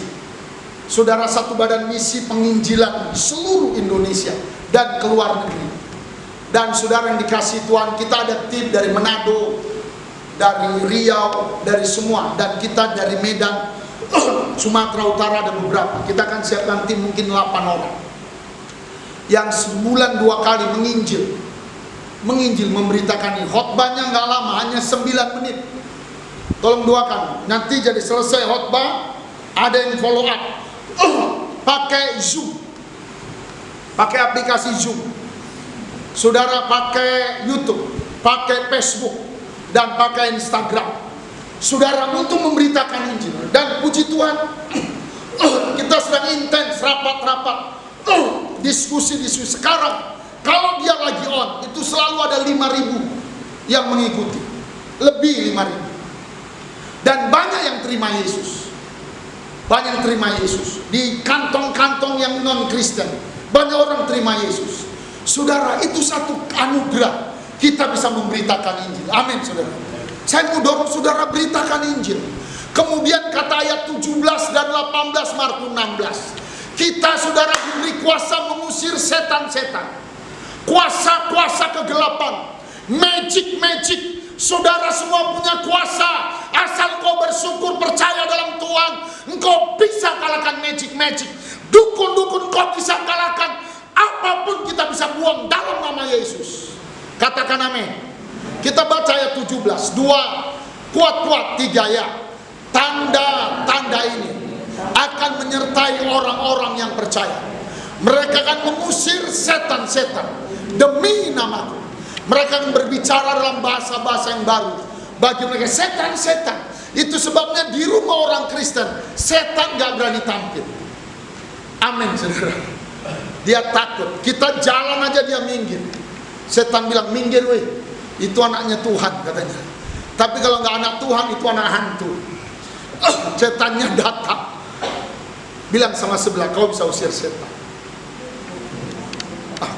saudara, satu badan misi penginjilan seluruh Indonesia dan keluar negeri. Dan saudara yang dikasih Tuhan, kita ada tim dari Manado, dari Riau, dari semua, dan kita dari Medan, Sumatera Utara ada beberapa. Kita akan siapkan tim mungkin 8 orang yang sebulan 2 kali menginjil, memberitakan ini. Khotbahnya nggak lama, hanya 9 menit. Tolong doakan, nanti jadi selesai khotbah ada yang follow up. Pakai Zoom, pakai aplikasi Zoom, saudara, pakai YouTube, pakai Facebook, dan pakai Instagram, saudara, untuk memberitakan Injil. Dan puji Tuhan, kita sedang intens rapat-rapat, diskusi. Sekarang kalau dia lagi on, itu selalu ada 5.000 yang mengikuti, lebih 5.000. Dan banyak yang terima Yesus. Banyak yang terima Yesus. Di kantong-kantong yang non-Kristen, banyak orang terima Yesus. Saudara, itu satu anugerah. Kita bisa memberitakan Injil. Amin, saudara. Saya mau dorong saudara beritakan Injil. Kemudian kata ayat 17 dan 18 Markus 16. Kita, saudara, diberi kuasa mengusir setan-setan, kuasa-kuasa kegelapan, magic. Saudara semua punya kuasa. Asal kau bersyukur, percaya dalam Tuhan, engkau bisa kalahkan magic. Dukun-dukun kau bisa kalahkan. Apapun kita bisa buang dalam nama Yesus. Katakan amin. Kita baca ayat 17. 2, kuat-kuat 3 ya. Tanda-tanda ini akan menyertai orang-orang yang percaya. Mereka akan mengusir setan-setan demi namaku. Mereka akan berbicara dalam bahasa-bahasa yang baru. Bagi mereka setan-setan. Itu sebabnya di rumah orang Kristen setan gak berani tampil. Amin, saudara. Dia takut. Kita jalan aja dia minggir. Setan bilang, minggir weh, itu anaknya Tuhan katanya. Tapi kalau gak anak Tuhan, itu anak hantu. Setannya datang. Bilang sama sebelah, kau bisa usir setan.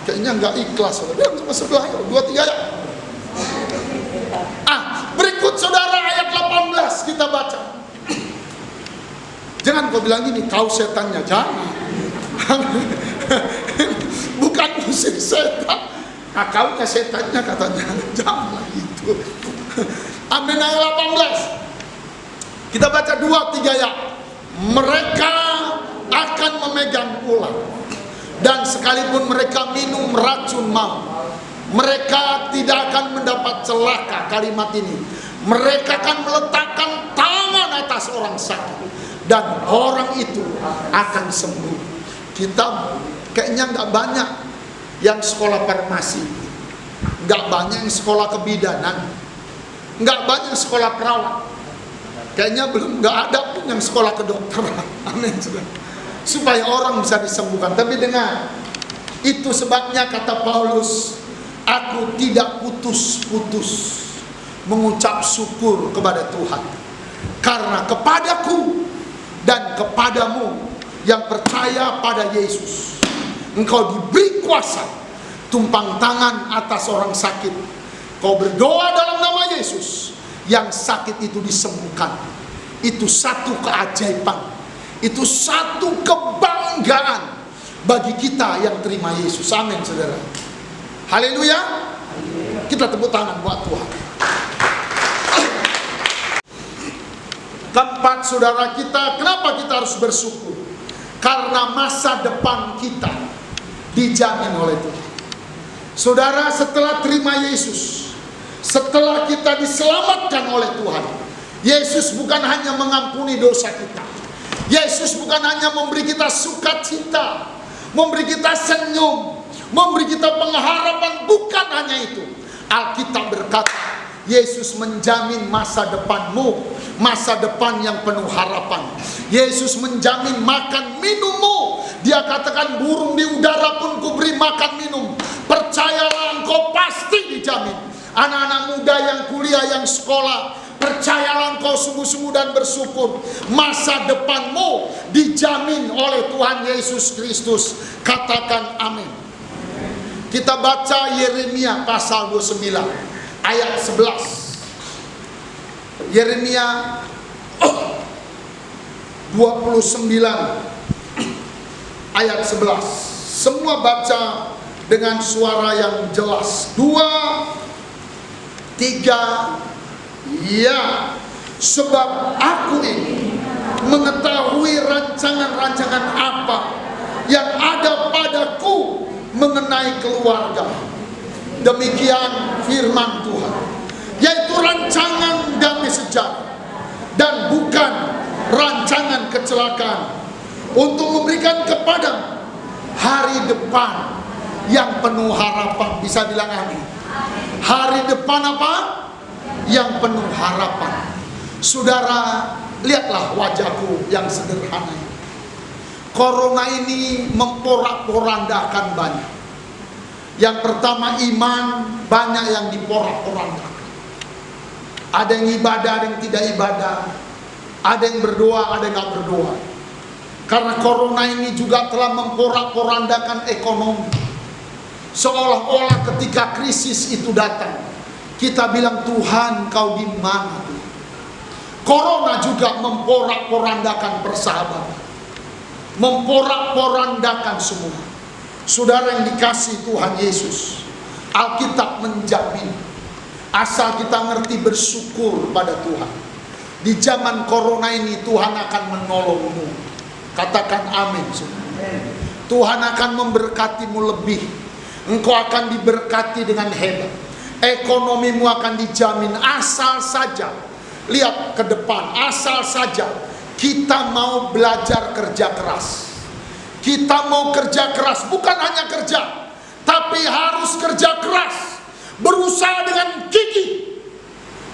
Kayaknya nggak ikhlas. Bilang sama sebelah, 2-3 ya. Berikut saudara ayat 18 kita baca. Jangan kau bilang gini, kau setannya, jangan. Bukan usir setan. Kaunya setannya katanya, jangan itu. Amin, ayat 18. Kita baca 2-3 ya. Mereka akan memegang ular, dan sekalipun mereka minum racun maut, mereka tidak akan mendapat celaka. Kalimat ini, mereka akan meletakkan tangan atas orang sakit, dan orang itu akan sembuh. Kita kayaknya nggak banyak yang sekolah farmasi, nggak banyak yang sekolah kebidanan, nggak banyak yang sekolah perawat. Kayaknya belum, nggak ada pun yang sekolah kedokteran. Amin, supaya orang bisa disembuhkan. Tapi dengar, itu sebabnya kata Paulus, aku tidak putus-putus mengucap syukur kepada Tuhan, karena kepadaku dan kepadamu yang percaya pada Yesus, engkau diberi kuasa tumpang tangan atas orang sakit. Kau berdoa dalam nama Yesus, yang sakit itu disembuhkan. Itu satu keajaiban, itu satu kebanggaan bagi kita yang terima Yesus. Amin, saudara. Haleluya. Kita tepuk tangan buat Tuhan. Keempat, saudara, kenapa kita harus bersyukur? Karena masa depan kita dijamin oleh Tuhan. Saudara, setelah terima Yesus, setelah kita diselamatkan oleh Tuhan, Yesus bukan hanya mengampuni dosa kita. Yesus bukan hanya memberi kita sukacita, memberi kita senyum, memberi kita pengharapan. Bukan hanya itu. Alkitab berkata, Yesus menjamin masa depanmu, masa depan yang penuh harapan. Yesus menjamin makan minummu. Dia katakan, burung di udara pun kuberi makan minum. Percayalah, engkau pasti dijamin. Anak-anak muda yang kuliah, yang sekolah, percayalah engkau sungguh-sungguh dan bersyukur. Masa depanmu dijamin oleh Tuhan Yesus Kristus. Katakan amin. Kita baca Yeremia pasal 29 ayat 11. Yeremia 29 ayat 11. Semua baca dengan suara yang jelas. 2, 3, ya. Sebab aku ini mengetahui rancangan-rancangan apa yang ada padaku mengenai keluarga. Demikian firman Tuhan, yaitu rancangan damai sejahtera dan bukan rancangan kecelakaan, untuk memberikan kepada hari depan yang penuh harapan. Bisa bilang amin. Hari depan apa? Yang penuh harapan. Saudara, lihatlah wajahku yang sederhana ini. Corona ini memporak-porandakan banyak. Yang pertama, iman banyak yang diporak-porandakan. Ada yang ibadah, ada yang tidak ibadah. Ada yang berdoa, ada yang gak berdoa. Karena corona ini juga telah memporak-porandakan ekonomi. Seolah-olah ketika krisis itu datang, kita bilang, Tuhan, kau di mana? Corona juga memporak-porandakan persahabatan, memporak-porandakan semua. Saudara yang dikasihi Tuhan Yesus, Alkitab menjamin, asal kita ngerti bersyukur pada Tuhan, di zaman corona ini Tuhan akan menolongmu. Katakan amin. Tuhan akan memberkatimu lebih. Engkau akan diberkati dengan hebat. Ekonomimu akan dijamin, asal saja lihat ke depan, asal saja kita mau belajar kerja keras. Kita mau kerja keras, bukan hanya kerja, tapi harus kerja keras, berusaha dengan gigih.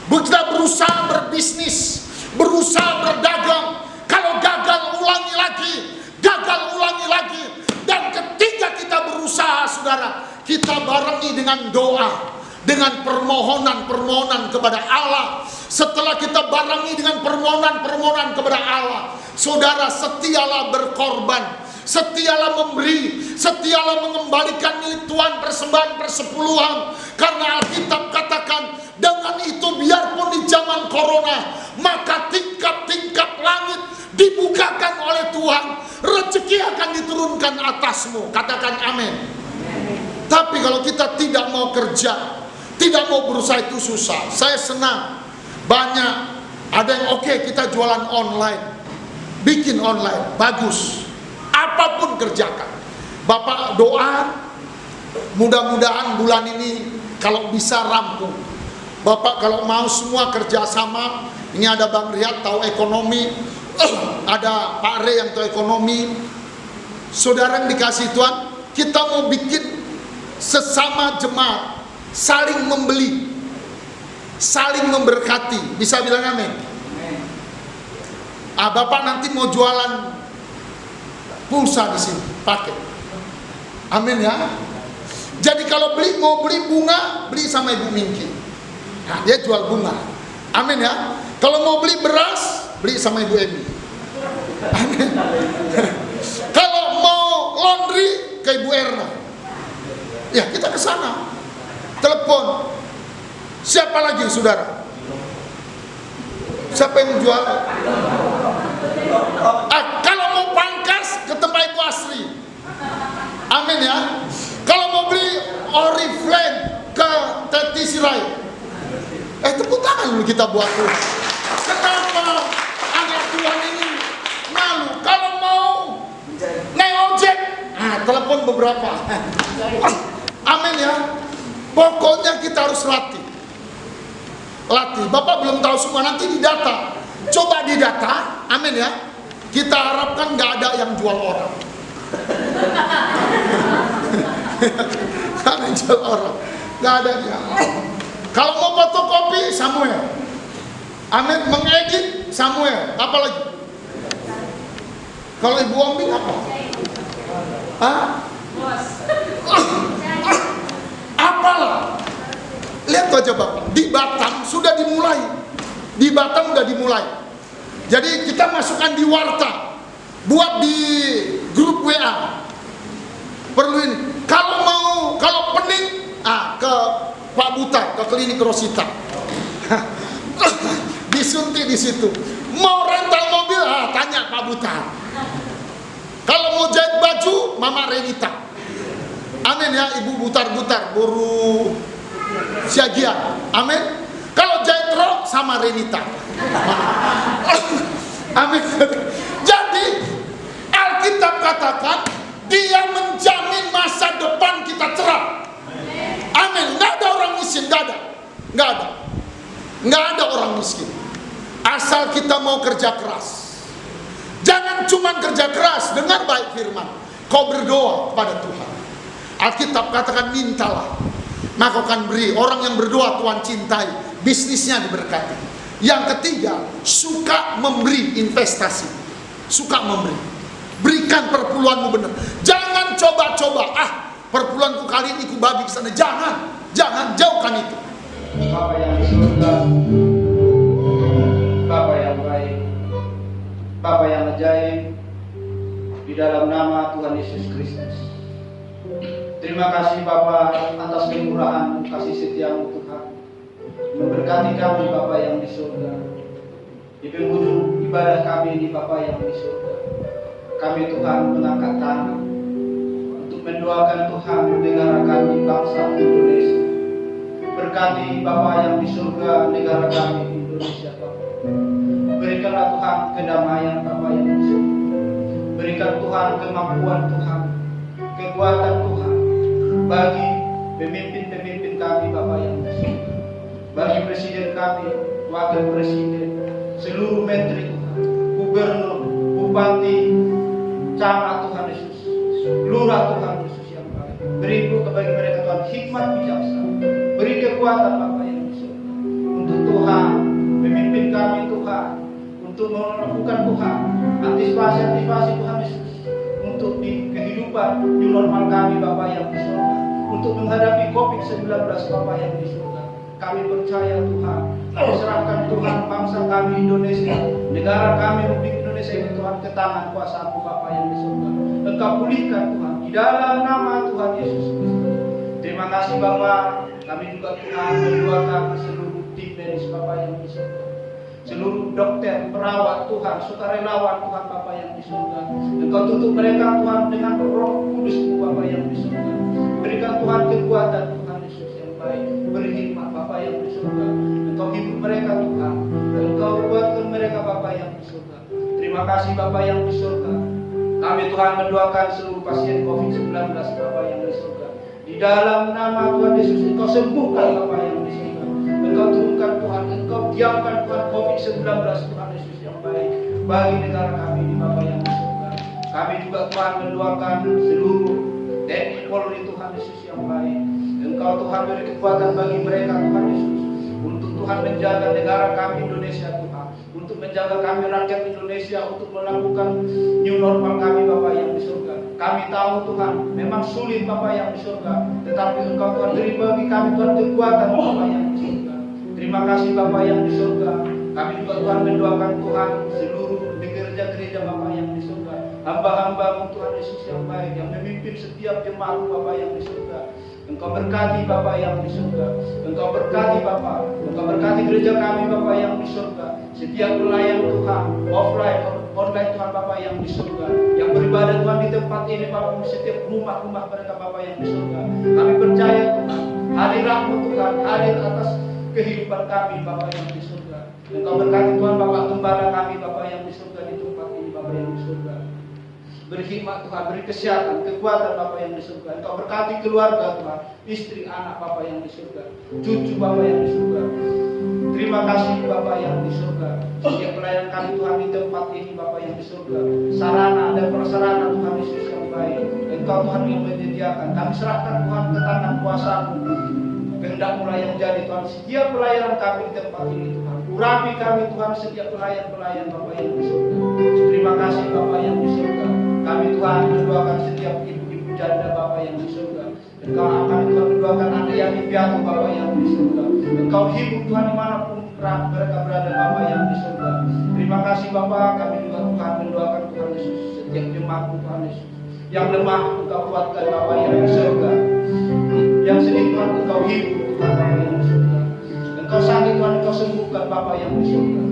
Kita berusaha berbisnis, berusaha berdagang. Kalau gagal, ulangi lagi, gagal, ulangi lagi. Dan ketika kita berusaha, saudara, kita barengi dengan doa, dengan permohonan-permohonan kepada Allah. Setelah kita barengi dengan permohonan-permohonan kepada Allah, saudara, setialah berkorban, setialah memberi, setialah mengembalikan milik Tuhan persembahan persepuluhan. Karena Alkitab katakan, dengan itu biarpun di zaman corona, maka tingkap-tingkap langit dibukakan oleh Tuhan, rezeki akan diturunkan atasmu. Katakan amin. Tapi kalau kita tidak mau kerja, tidak mau berusaha, itu susah. Saya senang, banyak, ada yang oke, kita jualan online, bikin online, bagus. Apapun kerjakan. Bapak doa, mudah-mudahan bulan ini kalau bisa rampung. Bapak kalau mau semua kerjasama, ini ada Bang Riyad tahu ekonomi, ada Pak Re yang tahu ekonomi. Saudara yang dikasih Tuhan, kita mau bikin sesama jemaat saling membeli, saling memberkati. Bisa bilang amin? Bapak nanti mau jualan pulsa di sini, pakai. Amin ya. Jadi kalau mau beli bunga, beli sama Ibu Mingki. Nah, dia jual bunga. Amin ya. Kalau mau beli beras, beli sama Ibu Emi. Amin. Kalau mau laundry, ke Ibu Erna. Ya, kita ke sana. Telepon. Siapa lagi, saudara? Siapa yang jual? Kalau mau pangkas, ke tempat Ibu Asri. Amin ya. Kalau mau beli Oriflame, ke Teti Sirai. Tepuk tangan dulu kita buat tuh. Kenapa anak Tuhan ini malu? Kalau mau naik ojek, telepon beberapa. Amin ya. Pokoknya kita harus latih. Bapak belum tahu semua, nanti didata. Coba didata, amin ya. Kita harapkan nggak ada yang jual orang. Nggak ada yang jual orang. Nggak ada yang. Kalau mau fotokopi, Amin. Mengedit Samuel. Apa lagi? Kalau Ibu Ombi apa? Hah? Apalah? Lihat aja Bapak, di Batam sudah dimulai. Di Batam sudah dimulai. Jadi kita masukkan di warta, buat di grup WA. Perlu ini. Kalau pening, ke Pak Butar, ke klinik Rosita. Disuntik di situ. Mau rental mobil, tanya Pak Butar. Kalau mau jahit baju, Mama Renita. Amin ya, Ibu Butar-Butar, buru Siagian. Amin. Kalau jahit rok sama Renita. Amin. Jadi Alkitab katakan Dia menjamin masa depan kita cerah. Amin. Nggak ada orang miskin, nggak ada. Nggak ada orang miskin. Asal kita mau kerja keras. Jangan cuma kerja keras, dengar baik firman. Kau berdoa kepada Tuhan. Alkitab katakan mintalah, maka akan beri. Orang yang berdoa Tuhan cintai, bisnisnya diberkati. Yang ketiga, suka memberi investasi. Suka memberi. Berikan perpuluhanmu benar. Jangan coba-coba, perpuluhanku kali ini ku bagi ke sana. Jangan jauhkan itu. Bapa yang di surga, Bapa yang baik, Bapa yang ajaib, di dalam nama Tuhan Yesus Kristus. Terima kasih Bapa atas kemurahan kasih setiamu Tuhan, memberkati kami Bapa yang di surga. Di penghujung ibadah kami ini Bapa yang di surga, kami Tuhan mengangkat tangan untuk mendoakan Tuhan negara kami, bangsa Indonesia. Berkati Bapa yang di surga negara kami Indonesia Bapa. Berikanlah Tuhan kedamaian Bapa yang di surga. Berikan Tuhan kemampuan Tuhan, kekuatan Tuhan bagi pemimpin-pemimpin kami Bapa yang di surga. Bagi presiden kami, wakil presiden, seluruh menteri Tuhan, gubernur, bupati, camat Tuhan Yesus, lurah Tuhan Yesus yang baik. Beri kepada mereka Tuhan hikmat bijaksana. Beri kekuatan Bapa yang di surga untuk Tuhan memimpin kami Tuhan, untuk melakukan Tuhan antisipasi Tuhan Yesus untuk di kehidupan new normal kami Bapa yang di surga, untuk menghadapi COVID-19 Bapa yang di surga. Kami percaya Tuhan, kami serahkan Tuhan bangsa kami Indonesia, negara kami Republik Indonesia ini Tuhan ke tangan kuasa-Mu Bapa yang di surga. Engkau pulihkan Tuhan di dalam nama Tuhan Yesus Kristus. Terima kasih Bapa. Kami juga Tuhan mendoakan seluruh tim medis Bapa yang di surga, seluruh dokter, perawat Tuhan, sukarelawan Tuhan Bapa yang di surga. Engkau tutup mereka Tuhan dengan Roh Kudus-Mu Bapa yang di surga. Berikan Tuhan kekuatan Tuhan Yesus yang baik. Beri hikmat Bapa yang di surga. Engkau hibur mereka Tuhan. Engkau kuatkan mereka Bapa yang di surga. Terima kasih Bapa yang di surga. Kami Tuhan mendoakan seluruh pasien COVID-19 Bapa yang di surga. Di dalam nama Tuhan Yesus, Engkau sembuhkan Bapa yang di surga. Engkau turunkan Tuhan, Engkau diamkan Tuhan COVID-19 Tuhan Yesus yang baik bagi negara kami di Bapa yang di surga. Kami juga Tuhan mendoakan seluruh TNI Polri Tuhan Yesus yang baik. Engkau Tuhan beri kekuatan bagi mereka Tuhan Yesus, untuk Tuhan menjaga negara kami Indonesia Tuhan, untuk menjaga kami rakyat Indonesia, untuk melakukan new normal kami Bapa yang di surga. Kami tahu Tuhan memang sulit Bapa yang di surga, tetapi Engkau Tuhan beri bagi kami Tuhan kekuatan Bapa yang di surga. Terima kasih Bapa yang di surga. Kami juga Tuhan mendoakan Tuhan seluruh di gereja-gereja Bapa yang di surga, hamba-hamba-Mu Tuhan Yesus yang baik, yang memimpin setiap jemaat Bapa yang di surga. Engkau berkati Bapa yang di surga. Engkau berkati Bapa. Engkau berkati gereja kami Bapa yang di surga. Setiap pelayan Tuhan, offline, online Tuhan Bapa yang di surga, yang beribadah Tuhan di tempat ini Bapa, setiap rumah-rumah mereka Bapa yang di surga. Kami percaya Tuhan, hadirat-Mu Tuhan hadir atas kehidupan kami Bapa yang di surga. Engkau berkati Tuhan Bapa gembala kami Bapa yang di surga di tempat ini Bapa yang di surga. Beri hikmat Tuhan, beri kesehatan, kekuatan Bapa yang di surga. Engkau berkati keluarga Tuhan, istri, anak Bapa yang di surga, cucu Bapa yang di surga. Terima kasih Bapa yang di surga. Setiap pelayan kami Tuhan di tempat ini Bapa yang di surga, sarana dan prasarana Tuhan Yesus yang baik, Engkau Tuhan yang menyediakan. Kami serahkan Tuhan ke tangan kuasa-Mu kehendak-Mu lah yang jadi Tuhan setiap pelayanan kami di tempat ini Tuhan. Urapi kami Tuhan setiap pelayan-pelayan Bapa yang di surga. Terima kasih Bapa yang di surga. Kami Tuhan mendoakan setiap ibu-ibu janda Bapa yang di surga. Engkau akan Tuhan mendoakan anak yang piatu Bapa yang di surga. Engkau hibur Tuhan dimanapun mereka berada Bapa yang di surga. Terima kasih Bapa, kami juga Tuhan mendoakan Tuhan Yesus setiap jemaat Tuhan Yesus yang lemah Engkau kuatkan Bapa yang di surga. Yang sedih Tuhan Engkau hibur Tuhan Bapa yang di surga. Engkau sakit Tuhan Engkau sembuhkan Bapa yang di surga.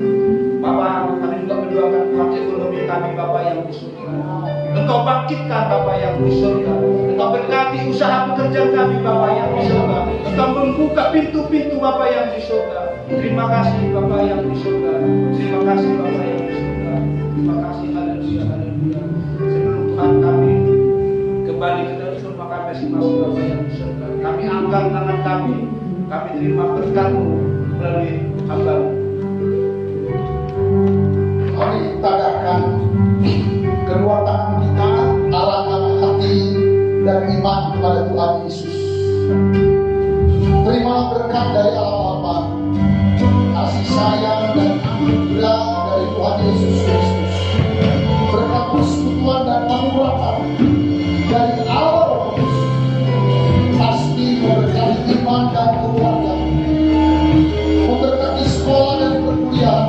Bapa, kami juga mendoakan Tuhan ekonomi kami Bapa yang di surga. Engkau bangkitkan Bapa yang di surga. Engkau berkati usaha pekerjaan kami Bapa yang di surga. Engkau membuka pintu-pintu Bapa yang di surga. Terima kasih Bapa yang di surga. Terima kasih Bapa yang di surga. Terima kasih, haleluya, haleluya. Sebelum Tuhan kami kembali ke dalam rumah kami masing-masing Bapa yang di surga, kami angkat tangan kami terima berkat-Mu melalui hamba-Mu. Mari tadahkan kedua tangan kita, arahkan hati dan iman kepada Tuhan Yesus. Terima berkat dari Allah Bapa, kasih sayang dan anugerah dari Tuhan Yesus Kristus, berkat persekutuan dan pengurapan dari Allah Roh Kudus, pasti memberkati iman dan keluarga, memberkati sekolah dan perkuliahan,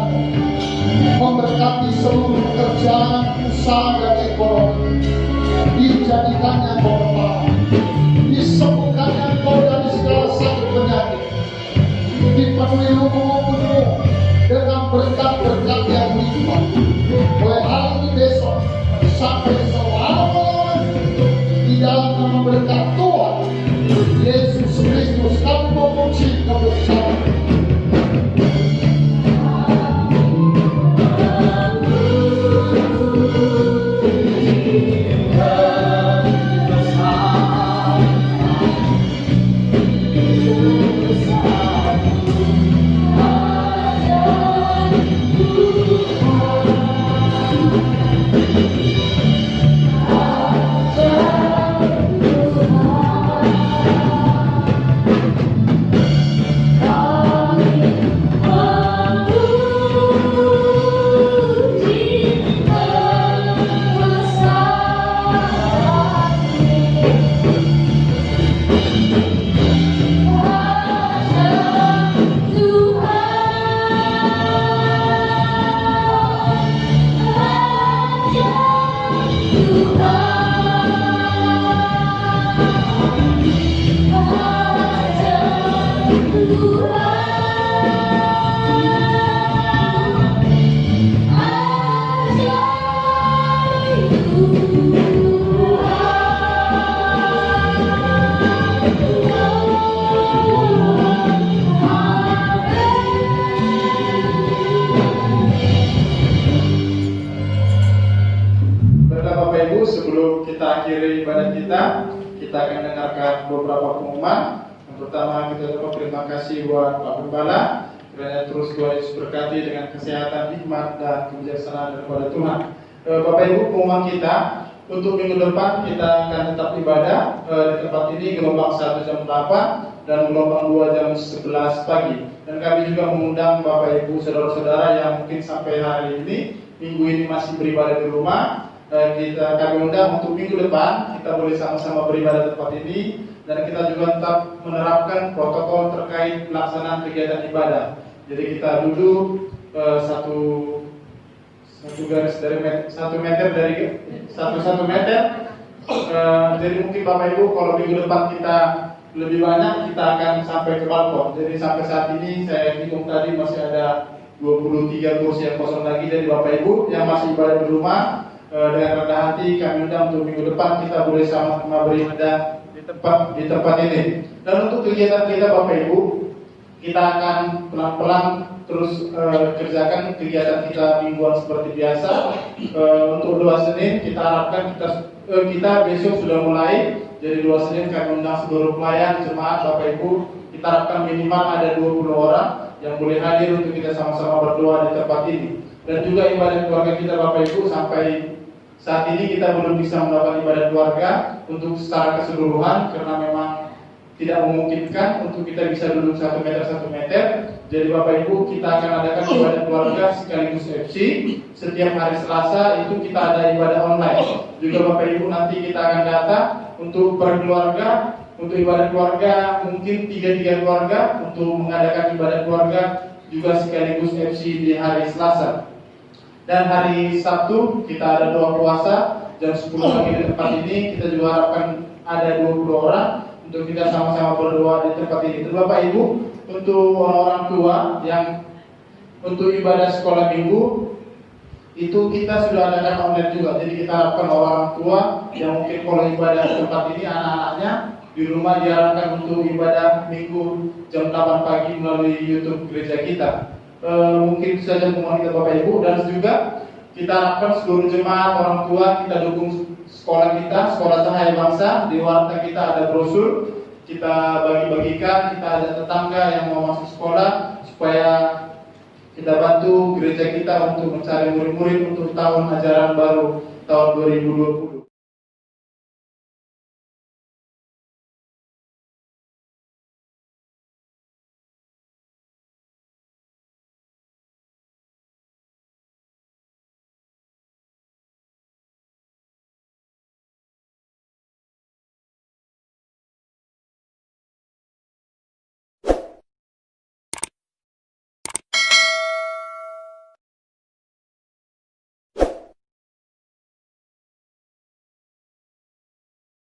memberkati seluruh pekerjaan, usaha dan ekonomi, dijadikannya berkah, disembuhkannya engkau dari segala sakit penyakit, dipenuhi lubuk penuh dengan berkat-berkat yang limpah, mulai hari ini besok sampai selama-lamanya di dalam nama berkat Tuhan Yesus Kristus kami memuji kebesaran. Kita akan dengarkan beberapa pengumuman. Yang pertama, kita ucapkan terima kasih buat Pak Gembala karena terus Tuhan Yesus berkati dengan kesehatan, hikmat dan kebijaksanaan daripada Tuhan. Bapak Ibu, pengumuman kita untuk minggu depan kita akan tetap ibadah di tempat ini gelombang 1 jam 8 dan gelombang 2 jam 11 pagi. Dan kami juga mengundang Bapak Ibu saudara-saudara yang mungkin sampai hari ini minggu ini masih beribadah di rumah. Kami undang untuk minggu depan kita boleh sama-sama beribadah di tempat ini, dan kita juga tetap menerapkan protokol terkait pelaksanaan kegiatan ibadah. Jadi kita duduk satu garis dari 1 meter dari 1 meter. Jadi mungkin Bapak Ibu kalau minggu depan kita lebih banyak, kita akan sampai ke balkon. Jadi sampai saat ini saya hitung tadi masih ada 23 kursi yang kosong lagi. Jadi Bapak Ibu yang masih ibadah di rumah, dengan rendah hati kami undang untuk minggu depan kita boleh sama-sama beribadah di tempat ini. Dan untuk kegiatan kita Bapak Ibu, kita akan pelan-pelan terus kerjakan kegiatan kita mingguan seperti biasa. Untuk 2 Senin kita harapkan kita besok sudah mulai. Jadi 2 Senin kami undang seluruh pelayan jemaat Bapak Ibu. Kita harapkan minimal ada 20 orang yang boleh hadir untuk kita sama-sama berdoa di tempat ini. Dan juga ibadah keluarga kita Bapak Ibu, sampai saat ini kita belum bisa melakukan ibadah keluarga untuk secara keseluruhan karena memang tidak memungkinkan untuk kita bisa duduk 1 meter. Jadi Bapak Ibu, kita akan adakan ibadah keluarga sekaligus FC. Setiap hari Selasa itu kita ada ibadah online. Juga Bapak Ibu nanti kita akan datang untuk berkeluarga, untuk ibadah keluarga mungkin 3 keluarga untuk mengadakan ibadah keluarga juga sekaligus FC di hari Selasa. Dan hari Sabtu kita ada doa puasa jam 10 pagi di tempat ini. Kita juga harapkan ada 20 orang untuk kita sama-sama berdoa di tempat ini. Itu Bapak Ibu, untuk orang tua yang untuk ibadah sekolah minggu itu kita sudah adakan online juga. Jadi kita harapkan orang tua yang mungkin kalau ibadah di tempat ini anak-anaknya di rumah diarahkan untuk ibadah minggu jam 8 pagi melalui YouTube gereja kita. Mungkin itu saja pengumuman kita Bapak Ibu, dan juga kita harapkan seluruh jemaat orang tua kita dukung sekolah kita, Sekolah Cahaya Bangsa. Di warta kita ada brosur, kita bagi-bagikan, kita ada tetangga yang mau masuk sekolah supaya kita bantu gereja kita untuk mencari murid-murid untuk tahun ajaran baru tahun 2020.